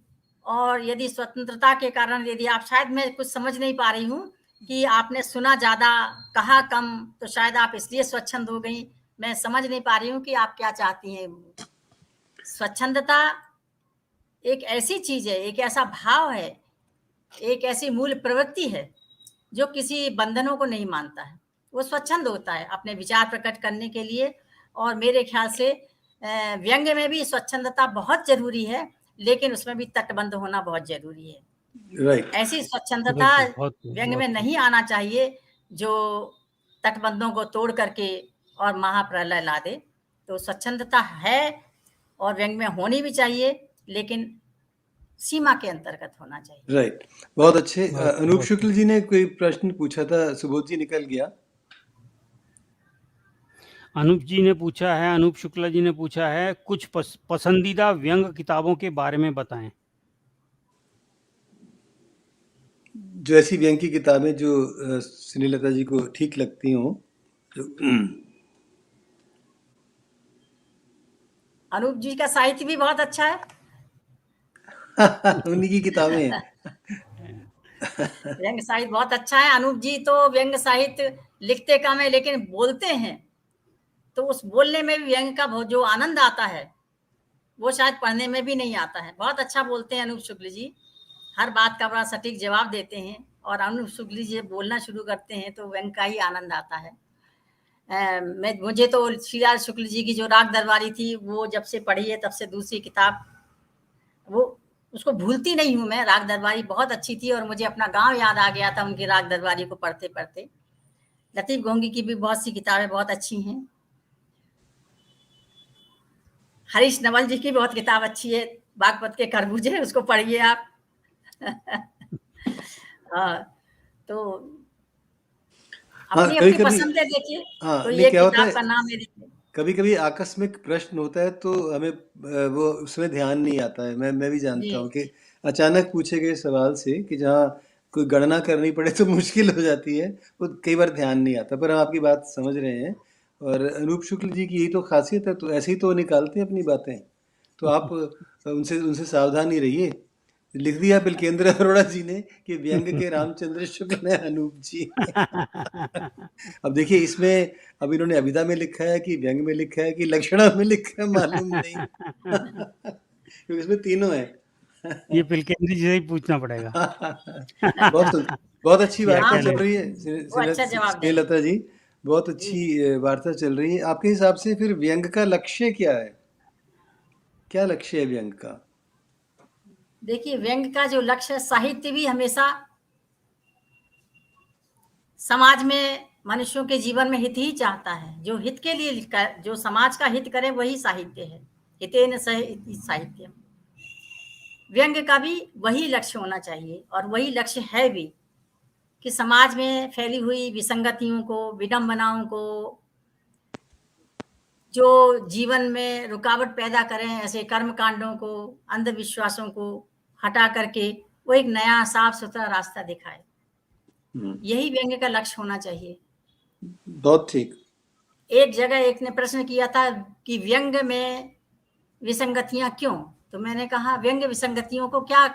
और यदि स्वतंत्रता के कारण, यदि आप, शायद मैं कुछ समझ नहीं पा रही हूँ कि आपने सुना ज्यादा कहा कम, तो शायद आप इसलिए स्वच्छंद हो गई। मैं समझ नहीं पा रही हूँ कि आप क्या चाहती हैं। स्वच्छंदता एक ऐसी चीज है, एक ऐसा भाव है, एक ऐसी मूल प्रवृत्ति है जो किसी बंधनों को नहीं मानता है, वो स्वच्छंद होता है अपने विचार प्रकट करने के लिए। और मेरे ख्याल से व्यंग्य में भी स्वच्छंदता बहुत जरूरी है, लेकिन उसमें भी तटबंध होना बहुत जरूरी है। राइट। ऐसी स्वच्छंदता बहुत व्यंग्य में नहीं आना चाहिए जो तटबंधों को तोड़ करके और महाप्रलय ला दे। तो स्वच्छंदता है और व्यंग्य में होनी भी चाहिए, लेकिन सीमा के अंतर्गत होना चाहिए। राइट, बहुत अच्छे। बहुत- अनूप बहुत- शुक्ल जी ने कोई प्रश्न पूछा था, सुबोध जी निकल गया। अनूप शुक्ला जी ने पूछा है कुछ पसंदीदा व्यंग किताबों के बारे में बताएं। जो ऐसी व्यंग की किताबें जो स्नेहलता जी को ठीक लगती हों। अनूप जी का साहित्य भी बहुत अच्छा है। उन्हीं की किताबें हैं। व्यंग्य साहित्य बहुत अच्छा है। अनूप जी तो व्यंग्य साहित्य लिखते कम है, लेकिन बोलते हैं, तो उस बोलने में भी व्यंग्य का बहुत जो आनंद आता है वो शायद पढ़ने में भी नहीं आता है। बहुत अच्छा बोलते हैं अनूप शुक्ल जी, हर बात का बड़ा सटीक जवाब देते हैं। और अनूप शुक्ल जी बोलना शुरू करते हैं तो व्यंग्य का ही आनंद आता है। मुझे तो श्रीलाल शुक्ल जी की जो राग दरबारी थी वो जब से पढ़ी है तब से दूसरी किताब वो उसको भूलती नहीं हूँ मैं। राग दरबारी बहुत अच्छी थी और मुझे अपना गांव याद आ गया था उनकी राग दरबारी को पढ़ते पढ़ते। लतीफ घोंगी की भी बहुत सी किताबें बहुत अच्छी हैं। हरीश नवल जी की बहुत किताब अच्छी है, बागपत के खरबूजे, उसको पढ़िए आप। तो हाँ, अपनी कभी अपनी कभी पसंद है, देखिए। हाँ, कोई नहीं एक क्या होता किताब है, का नाम है, देखिए। कभी कभी आकस्मिक प्रश्न होता है तो हमें वो उसमें ध्यान नहीं आता है। मैं भी जानता हूँ कि अचानक पूछे गए सवाल से कि जहाँ कोई गणना करनी पड़े तो मुश्किल हो जाती है, वो कई बार ध्यान नहीं आता। पर हम आपकी बात समझ रहे हैं। और अनूप शुक्ल जी की यही तो खासियत है, तो ऐसे ही तो निकालते हैं अपनी बातें। तो आप उनसे उनसे सावधान ही रहिए। लिख दिया बिलकेंद्र अरोड़ा जी ने कि व्यंग के रामचंद्र शुक्ल है अनूप जी। अब देखिए इसमें, अब इन्होंने अभिधा में लिखा है कि व्यंग में लिखा है कि लक्षणा में लिखा है, मालूम नहीं। क्योंकि इसमें तीनों है। ये पिलकेंद्री जी से ही पूछना पड़ेगा। बहुत अच्छी क्या वार्ता क्या चल लिख- रही है वो अच्छा जवाब देंगे। स्नेहलता जी, बहुत अच्छी वार्ता चल रही है। आपके हिसाब से फिर व्यंग का लक्ष्य क्या है? क्या लक्ष्य है व्यंग का? देखिए, व्यंग्य का जो लक्ष्य है, साहित्य भी हमेशा समाज में मनुष्यों के जीवन में हित ही चाहता है। जो हित के लिए लिखा है, जो समाज का हित करे, वही साहित्य है। हितेन सह इति साहित्यम। व्यंग्य का भी वही लक्ष्य होना चाहिए और वही लक्ष्य है भी, कि समाज में फैली हुई विसंगतियों को, विडंबनाओं को, जो जीवन में रुकावट पैदा करें, ऐसे कर्म कांडों को, अंधविश्वासों को हटा करके वो एक नया साफ सुथरा रास्ता दिखाए। यही व्यंग्य का लक्ष्य होना चाहिए। बहुत ठीक। एक जगह एक ने प्रश्न किया था कि व्यंग्य में विसंगतियां क्यों? तो मैंने कहा व्यंग्य विसंगतियों को क्या,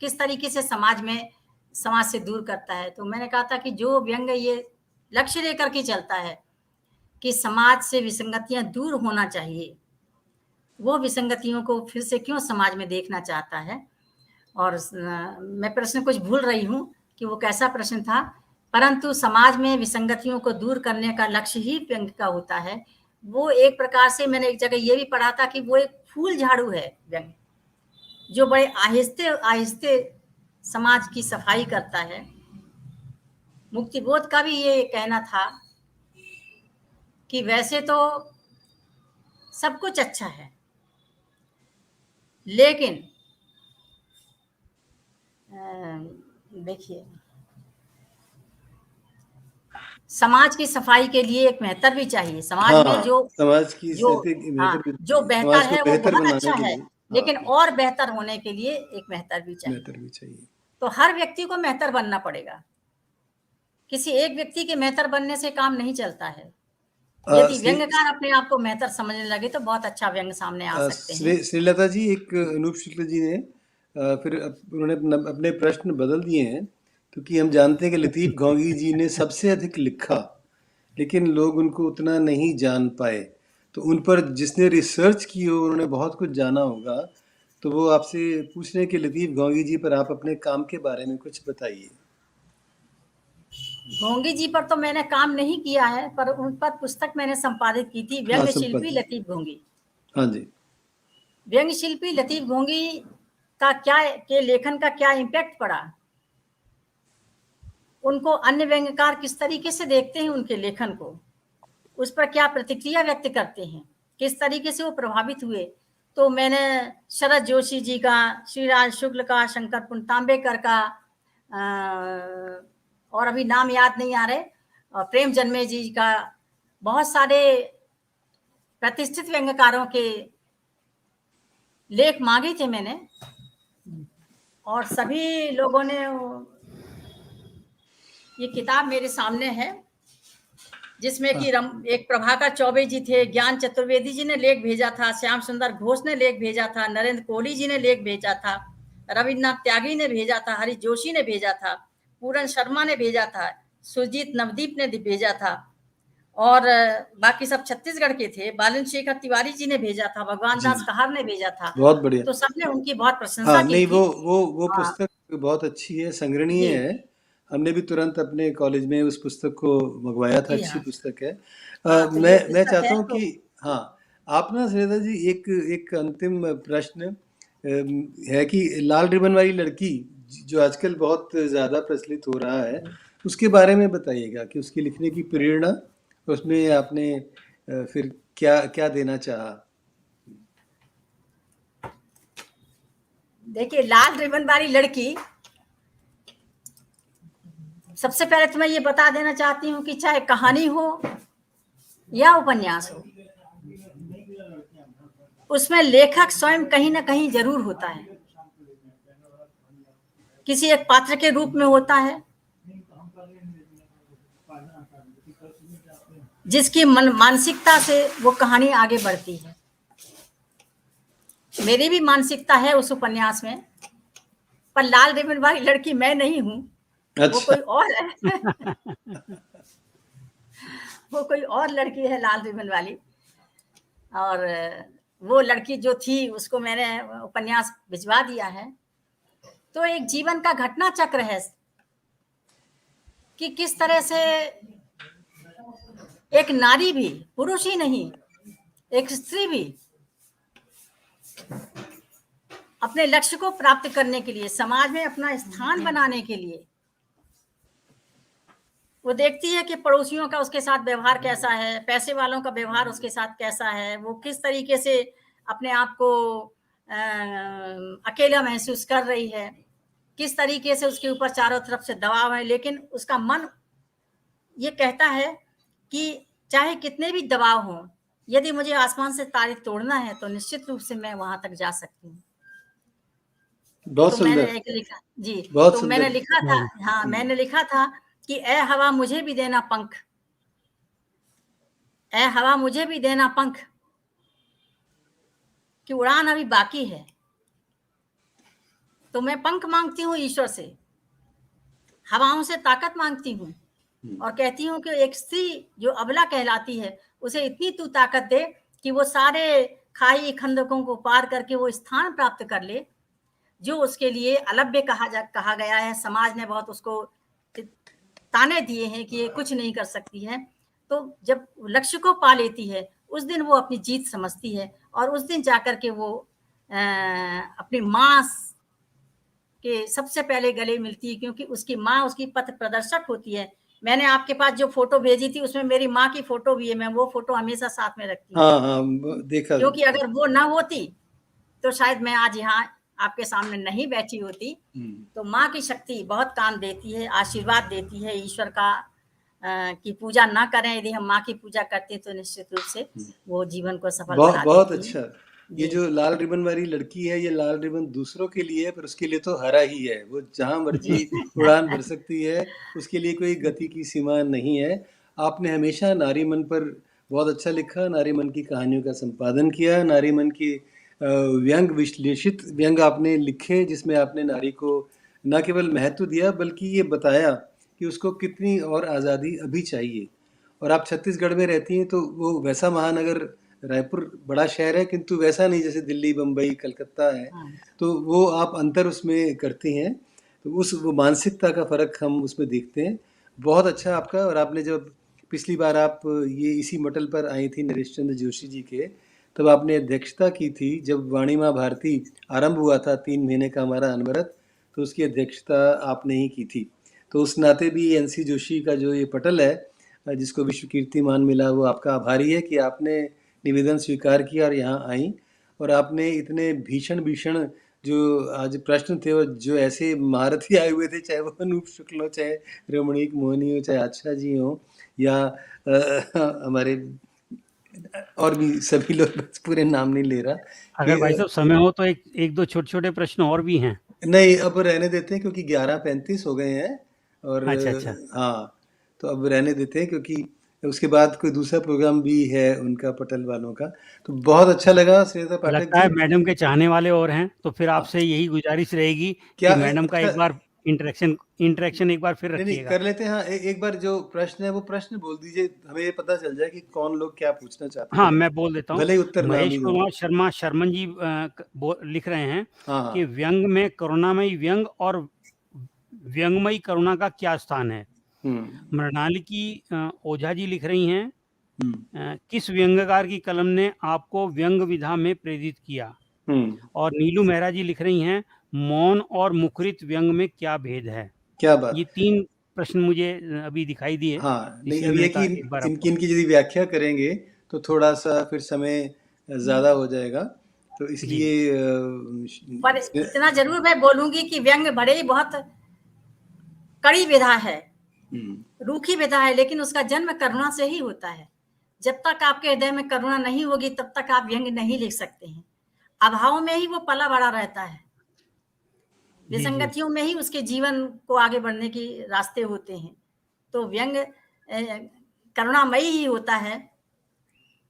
किस तरीके से समाज से दूर करता है। तो मैंने कहा था कि जो व्यंग्य ये लक्ष्य लेकर के चलता है कि समाज से विसंगतियां दूर होना चाहिए, वो विसंगतियों को फिर से क्यों समाज में देखना चाहता है। और मैं प्रश्न कुछ भूल रही हूँ कि वो कैसा प्रश्न था, परंतु समाज में विसंगतियों को दूर करने का लक्ष्य ही व्यंग्य का होता है। वो एक प्रकार से, मैंने एक जगह ये भी पढ़ा था कि वो एक फूल झाड़ू है व्यंग्य, जो बड़े आहिस्ते आहिस्ते समाज की सफाई करता है। मुक्तिबोध का भी ये कहना था कि वैसे तो सब कुछ अच्छा है, लेकिन देखिए, समाज की सफाई के लिए एक मेहतर भी चाहिए। समाज हाँ, में जो समाज की जो बेहतर जो बेहतर समाज को है वो बेहतर बहुत बनाने अच्छा के है, लिए, लेकिन और बेहतर होने के लिए एक मेहतर भी चाहिए। बेहतर भी चाहिए। तो हर व्यक्ति को मेहतर बनना पड़ेगा। किसी एक व्यक्ति के मेहतर बनने से काम नहीं चलता है। यदि व्यंग्यकार अपने आप को मेहतर समझने लगे तो बहुत अच्छा व्यंग्य सामने आ सकते हैं। श्रीलता जी, एक अनूप शुक्ल जी ने फिर उन्होंने अपने प्रश्न बदल दिए हैं, क्योंकि हम जानते हैं कि लतीफ घोंगी जी ने सबसे अधिक लिखा, लेकिन लोग उनको उतना नहीं जान पाए। तो उन पर जिसने रिसर्च की हो, उन्होंने बहुत कुछ जाना होगा। तो वो आपसे पूछ रहे हैं कि लतीफ घोंगी जी पर आप अपने काम के बारे में कुछ बताइए। घोंगी जी पर तो मैंने काम नहीं किया है, पर उन पर पुस्तक मैंने संपादित की थी, व्यंग्य शिल्पी संपादित। लतीफ घोंगी। हाँ जी। व्यंग्य शिल्पी लतीफ घोंगी के लेखन का क्या इम्पैक्ट पड़ा, उनको अन्य व्यंग्यकार किस तरीके से देखते हैं उनके लेखन को, उस पर क्या प्रतिक्रिया व्यक्त करते हैं, किस तरीके से वो प्रभावित हुए। तो मैंने शरद जोशी जी का, श्रीराज शुक्ल का, शंकर पुनतांबेकर का, और अभी नाम याद नहीं आ रहे, प्रेम जन्मे जी का, बहुत सारे प्रतिष्ठित व्यंग्यकारों के लेख मांगे थे मैंने, और सभी लोगों ने, ये किताब मेरे सामने है जिसमें कि एक प्रभाकर चौबे जी थे, ज्ञान चतुर्वेदी जी ने लेख भेजा था, श्याम सुंदर घोष ने लेख भेजा था, नरेंद्र कोहली जी ने लेख भेजा था, रविन्द्रनाथ त्यागी ने भेजा था, हरीश जोशी ने भेजा था, पूरन शर्मा ने भेजा था, सुरजीत नवदीप ने भेजा था, और बाकी सब छत्तीसगढ़ के थे, बालन शेखर तिवारी जी ने भेजा था, भगवान दास कहार ने भेजा था। बहुत बढ़िया। तो सबने उनकी बहुत प्रशंसा हाँ, की नहीं, थी। वो पुस्तक बहुत अच्छी है, संग्रहणीय है। हमने भी तुरंत अपने कॉलेज में उस पुस्तक को मंगवाया था, अच्छी पुस्तक है। तो मैं चाहता हूँ कि हाँ, आप ना श्वेता जी, एक अंतिम प्रश्न है कि लाल रिबन वाली लड़की जो आजकल बहुत ज़्यादा प्रचलित हो रहा है, उसके बारे में बताइएगा कि उसकी लिखने की प्रेरणा, उसमें आपने फिर क्या क्या देना चाहा। देखिए, लाल रिबन वाली लड़की, सबसे पहले तो मैं ये बता देना चाहती हूँ कि चाहे कहानी हो या उपन्यास हो, उसमें लेखक स्वयं कहीं ना कहीं जरूर होता है, किसी एक पात्र के रूप में होता है, जिसकी मानसिकता से वो कहानी आगे बढ़ती है। मेरी भी मानसिकता है उस उपन्यास में, पर लाल रिबन वाली लड़की मैं नहीं हूँ। अच्छा। वो कोई और है। वो कोई और लड़की है लाल रिबन वाली, और वो लड़की जो थी उसको मैंने उपन्यास भिजवा दिया है। तो एक जीवन का घटना चक्र है कि किस तरह से एक नारी भी, पुरुष ही नहीं, एक स्त्री भी अपने लक्ष्य को प्राप्त करने के लिए, समाज में अपना स्थान बनाने के लिए, वो देखती है कि पड़ोसियों का उसके साथ व्यवहार कैसा है, पैसे वालों का व्यवहार उसके साथ कैसा है, वो किस तरीके से अपने आप को अकेला महसूस कर रही है, किस तरीके से उसके ऊपर चारों तरफ से दबाव है, लेकिन उसका मन ये कहता है कि चाहे कितने भी दबाव हो, यदि मुझे आसमान से तारे तोड़ना है तो निश्चित रूप से मैं वहां तक जा सकती हूँ। बहुत तो मैंने सुंदर। एक लिखा जी, बहुत तो सुंदर। मैंने लिखा था, हाँ, मैंने लिखा था कि ए हवा मुझे भी देना पंख, ए हवा मुझे भी देना पंख, कि उड़ान अभी बाकी है। तो मैं पंख मांगती हूँ ईश्वर से, हवाओं से ताकत मांगती हूँ, और कहती हूँ कि एक स्त्री जो अबला कहलाती है, उसे इतनी तू ताकत दे कि वो सारे खाई खंदकों को पार करके वो स्थान प्राप्त कर ले जो उसके लिए अलभ्य कहा गया है। समाज ने बहुत उसको ताने दिए हैं कि ये कुछ नहीं कर सकती है। तो जब लक्ष्य को पा लेती है, उस दिन वो अपनी जीत समझती है, और उस दिन जाकर के वो अपनी माँ के सबसे पहले गले मिलती है, क्योंकि उसकी माँ उसकी पथ प्रदर्शक होती है। मैंने आपके पास जो फोटो भेजी थी उसमें मेरी माँ की फोटो भी है, मैं वो फोटो हमेशा साथ में रखती हूँ। हाँ, देखा। क्योंकि अगर वो ना होती तो शायद मैं आज यहाँ आपके सामने नहीं बैठी होती। तो माँ की शक्ति बहुत काम देती है, आशीर्वाद देती है। ईश्वर का की पूजा ना करें, यदि हम माँ की पूजा करते हैं तो निश्चित रूप से वो जीवन को सफल बना बहुत देती है। अच्छा। ये जो लाल रिबन वाली लड़की है, ये लाल रिबन दूसरों के लिए है, पर उसके लिए तो हरा ही है। वो जहां मर्जी उड़ान भर सकती है, उसके लिए कोई गति की सीमा नहीं है। आपने हमेशा नारीमन पर बहुत अच्छा लिखा, नारीमन की कहानियों का संपादन किया, नारीमन की व्यंग, विश्लेषित व्यंग आपने लिखे, जिसमें आपने नारी को न केवल महत्व दिया बल्कि ये बताया कि उसको कितनी और आज़ादी अभी चाहिए। और आप छत्तीसगढ़ में रहती हैं, तो वो वैसा महानगर, रायपुर बड़ा शहर है किंतु वैसा नहीं जैसे दिल्ली, बम्बई, कलकत्ता है। तो वो आप अंतर उसमें करती हैं, तो वो मानसिकता का फ़र्क हम उसमें देखते हैं। बहुत अच्छा आपका। और आपने जब पिछली बार आप ये इसी मटल पर आई थी नरेश चंद्र जोशी जी के, तब आपने अध्यक्षता की थी जब वाणी माँ भारती आरंभ हुआ था 3 महीने का हमारा अनवरत, तो उसकी अध्यक्षता आपने ही की थी। तो उस नाते भी एनसी जोशी का जो ये पटल है जिसको विश्व कीर्तिमान मिला, वो आपका आभारी है कि आपने निवेदन स्वीकार किया और यहाँ आई, और आपने इतने भीषण भीषण जो आज प्रश्न थे और जो ऐसे महारथी आए हुए थे, चाहे वो अनूप शुक्ल हो, चाहे रमणीक मोहनी हो, चाहे आच्छा जी हो, या हमारे और भी सभी लोग, बस पूरे नाम नहीं ले रहा। अगर भाई साहब समय हो तो एक दो छोटे-छोटे प्रश्न और भी हैं। नहीं, अब रहने देते हैं क्योंकि 11:35 हो गए हैं और अच्छा। हाँ, तो अब रहने देते हैं क्योंकि उसके बाद कोई दूसरा प्रोग्राम भी है उनका, पटल वालों का। तो बहुत अच्छा लगा श्रीलता पाठक लगता है जी। मैडम के चाहने वाले और हैं, तो फिर आपसे यही गुजारिश रहेगी कि मैडम का एक बार इंटरेक्शन एक बार फिर नहीं रखिएगा। कर लेते हैं। हाँ, एक बार जो प्रश्न है वो प्रश्न बोल दीजिए, हमें ये पता चल जाए कि कौन लोग क्या पूछना चाहते हैं। हाँ, मैं बोल देता हूँ। भले ही उत्तर ना महेश भी हो। कुमार शर्मन जी लिख रहे हैं हाँ, कि व्यंग में करुणामयी व्यंग और व्यंगमयी करुणा का क्या स्थान है। मृणाली की ओझा जी लिख रही हैं किस व्यंग्यकार की कलम ने आपको व्यंग विधा में प्रेरित किया। और नीलू मेहरा जी लिख रही हैं मौन और मुखरित व्यंग में क्या भेद है। क्या बात। ये 3 प्रश्न मुझे अभी दिखाई दिए। हाँ, नहीं, इसलिए अब ये मैंने कि कहा कि एक बार आपको इनकी यदि व्याख्या करेंगे तो थोड़ा सा फिर समय ज़्यादा हो जाएगा, तो इसलिए पर इतना जरूर मैं बोलूंगी कि व्यंग बड़े ही बहुत कड़ी विधा है, रूखी विधा है, लेकिन उसका जन्म करुणा से ही होता है। जब तक आपके हृदय में करुणा नहीं होगी तब तक आप व्यंग नहीं लिख सकते हैं। अभाव में ही वो पला बड़ा रहता है, विसंगतियों में ही उसके जीवन को आगे बढ़ने की रास्ते होते हैं। तो व्यंग करुणामयी ही होता है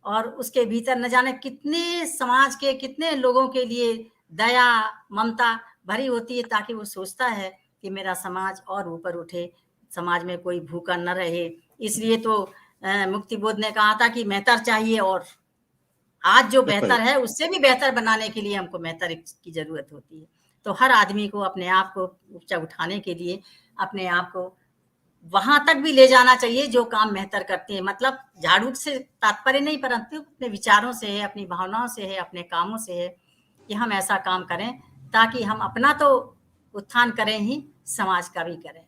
और उसके भीतर न जाने कितने समाज के कितने लोगों के लिए दया ममता भरी होती है, ताकि वो सोचता है कि मेरा समाज और ऊपर उठे, समाज में कोई भूखा न रहे। इसलिए तो मुक्ति बोध ने कहा था कि मेहतर चाहिए, और आज जो बेहतर है उससे भी बेहतर बनाने के लिए हमको मेहतर की जरूरत होती है। तो हर आदमी को अपने आप को ऊंचा उठाने के लिए अपने आप को वहां तक भी ले जाना चाहिए जो काम मेहतर करते हैं। मतलब झाड़ू से तात्पर्य नहीं, परंतु अपने विचारों से है, अपनी भावनाओं से है, अपने कामों से है कि हम ऐसा काम करें ताकि हम अपना तो उत्थान करें ही, समाज का भी करें।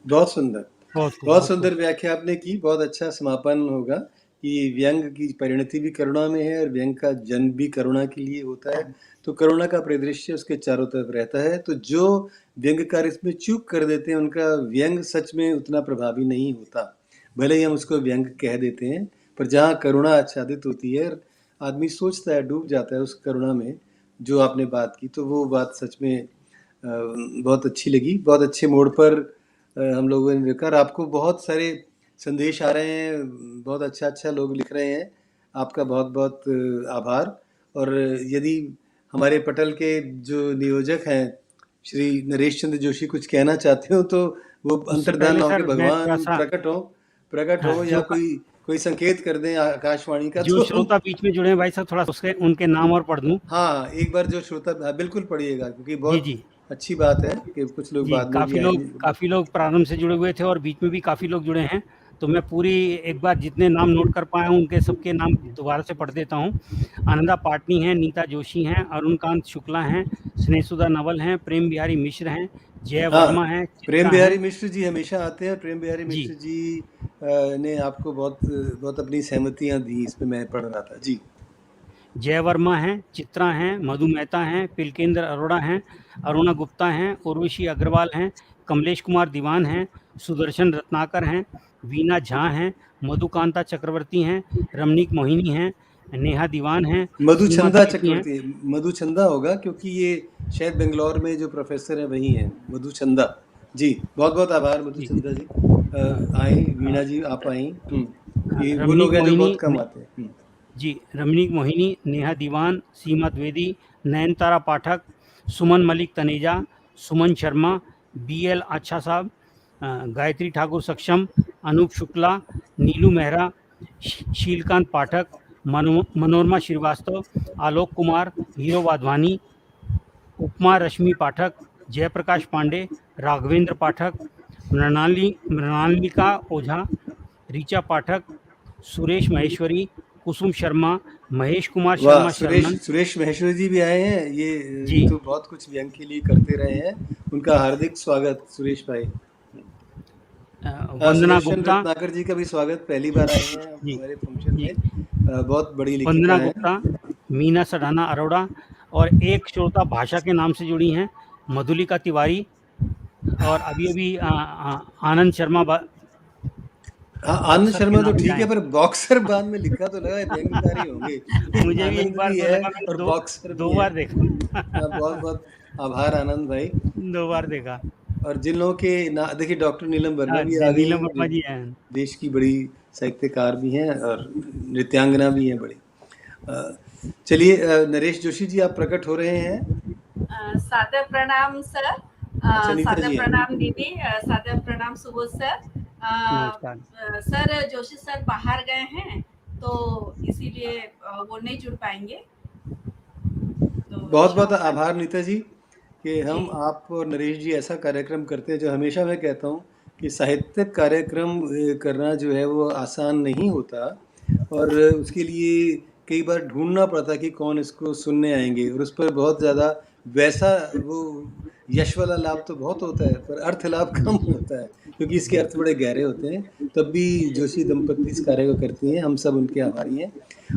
बहुत सुंदर, बहुत सुंदर व्याख्या आपने की। बहुत अच्छा समापन होगा कि व्यंग की परिणति भी करुणा में है और व्यंग का जन्म भी करुणा के लिए होता है। तो करुणा का परिदृश्य उसके चारों तरफ रहता है। तो जो व्यंग्यकार इसमें चूक कर देते हैं उनका व्यंग सच में उतना प्रभावी नहीं होता, भले ही हम उसको व्यंग कह देते हैं। पर जहाँ करुणा आच्छादित होती है, आदमी सोचता है, डूब जाता है उस करुणा में, जो आपने बात की, तो वो बात सच में बहुत अच्छी लगी। बहुत अच्छे मोड़ पर हम लोगों ने देखा। आपको बहुत सारे संदेश आ रहे हैं, बहुत अच्छा लोग लिख रहे हैं। आपका बहुत बहुत आभार। और यदि हमारे पटल के जो नियोजक हैं श्री नरेश चंद्र जोशी कुछ कहना चाहते हो तो वो अंतर्धान हो के भगवान प्रकट हो या कोई संकेत कर दें आकाशवाणी का। जो श्रोता बीच में जुड़े हैं भाई साहब, थोड़ा उसके उनके नाम और पढ़ दूं। हाँ, एक बार जो श्रोता बिल्कुल पढ़िएगा, क्योंकि बहुत अच्छी बात है कि कुछ लोग बाद में काफी लोग प्रारंभ से जुड़े हुए थे और बीच में भी काफी लोग जुड़े हैं। तो मैं पूरी एक बार जितने नाम नोट कर पाया हूँ उनके सबके नाम दोबारा से पढ़ देता हूँ। आनंदा पाटनी हैं, नीता जोशी हैं, अरुणकांत शुक्ला हैं, स्नेहसुधा नवल हैं, प्रेम बिहारी मिश्र हैं, जय वर्मा हैं। प्रेम बिहारी मिश्र जी हमेशा आते हैं। प्रेम बिहारी मिश्र जी ने आपको बहुत अपनी सहमतियाँ दी, इस पे मैं पढ़ रहा था जी। जय वर्मा हैं, चित्रा हैं, मधु मेहता हैं, पिलकेंद्र अरोड़ा हैं, अरुणा गुप्ता हैं, उर्वशी अग्रवाल हैं, कमलेश कुमार दीवान हैं, सुदर्शन रत्नाकर हैं, वीना झा हैं, मधुकांता चक्रवर्ती हैं, रमणीक मोहिनी हैं, नेहा दीवान हैं, मधुचंदा चक्रवर्ती। मधुचंदा होगा क्योंकि ये शायद बेंगलोर में जो प्रोफेसर है वही हैं, मधुचंदा जी। बहुत बहुत आभार मधुचंदा जी। आई वीणा जी, आप आई। ये वो लोग हैं जो बहुत कम आते हैं जी। रमणीक मोहिनी, नेहा दीवान, सीमा द्विवेदी, नयनतारा पाठक, सुमन मलिक तनेजा, सुमन शर्मा, BL अच्छा साहब, गायत्री ठाकुर सक्षम, अनूप शुक्ला, नीलू मेहरा, शीलकांत पाठक, मनोरमा श्रीवास्तव, आलोक कुमार, हीरो वाधवानी, उपमा रश्मि पाठक, जयप्रकाश पांडे, राघवेंद्र पाठक, मृणालिका ओझा, ऋचा पाठक, सुरेश महेश्वरी, कुसुम शर्मा, महेश कुमार वाह, शर्मा शरणन। सुरेश महेश्वरी जी भी आए हैं। ये जी। तो बहुत कुछ व्यंग के लिए करते रहे हैं। उनका हार्दिक स्वागत सुरेश भाई। वंदना सुदर्शन गुप्ता रत्नाकर जी का भी स्वागत, पहली बार आए हैं जी हमारे फंक्शन जी में। बहुत बड़ी लेखिका वंदना हैं। गुप्ता, मीना सढ़ाना अरोड़ा और एक श्रोता भाषा के नाम से जुड़ी हैं, मधुलिका तिवारी। और अभी आनंद शर्मा हाँ, आनंद बॉक्सर के शर्मा तो नाम से ठीक आए है, हैं। पर बॉक्सर बाद में लिखा तो लगा व्यंग्यकारी होंगे। मुझे भी एक आनंद बार भी तो है लगा, मैंने और बॉक्सर दो भी है। बार देखा। बहुत बहुत आभार आनंद भाई। 2 बार देखा। और जिन लोगों के ना देखिए, डॉक्टर नीलम वर्मा भी आ गई नीलम हैं, वर्मा जो जी हैं। देश की बड़ी साहित्यकार भी हैं और नृत्यांगना भी हैं बड़ी। चलिए, नरेश जोशी जी आप प्रकट हो रहे हैं। सादर प्रणाम सर। अच्छा, नीता सादर जी हैं। प्रणाम दीदी, सादर प्रणाम सुबोध सर। नमस्कार। सर जोशी सर बाहर गए हैं तो इसीलिए वो नहीं जुड़ पाएंगे। तो बहुत बहुत आभार नीता जी कि हम जी। आप और नरेश जी ऐसा कार्यक्रम करते हैं जो हमेशा मैं कहता हूँ कि साहित्यिक कार्यक्रम करना जो है वो आसान नहीं होता, और उसके लिए कई बार ढूंढना पड़ता कि कौन इसको सुनने आएंगे, और उस पर बहुत ज़्यादा वैसा वो यश वाला लाभ तो बहुत होता है, पर अर्थ लाभ कम होता है, क्योंकि इसके अर्थ बड़े गहरे होते हैं। तब भी जोशी दंपत्ति इस कार्य को करती हैं, हम सब उनके आभारी हैं।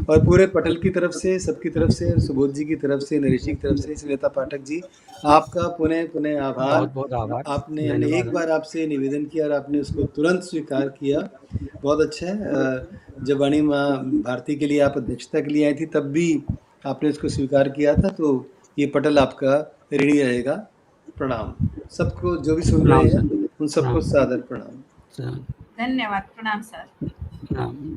और पूरे पटल की तरफ से, सबकी तरफ से, सुबोध जी की तरफ से, नरेश जी की तरफ से, श्वेता पाठक जी, आपका पुनः पुनः आभार। बहुत बहुत आभार। आपने हमने एक बार आपसे निवेदन किया और आपने उसको तुरंत स्वीकार किया, बहुत अच्छा है। जब वाणी माँ भारती के लिए आप अध्यक्षता के लिए आई थी, तब भी आपने उसको स्वीकार किया था, तो ये पटल आपका ऋणी रहेगा। प्रणाम सबको, जो भी सुन रहे हैं उन सबको सादर प्रणाम। धन्यवाद, प्रणाम सर। प्रणाम।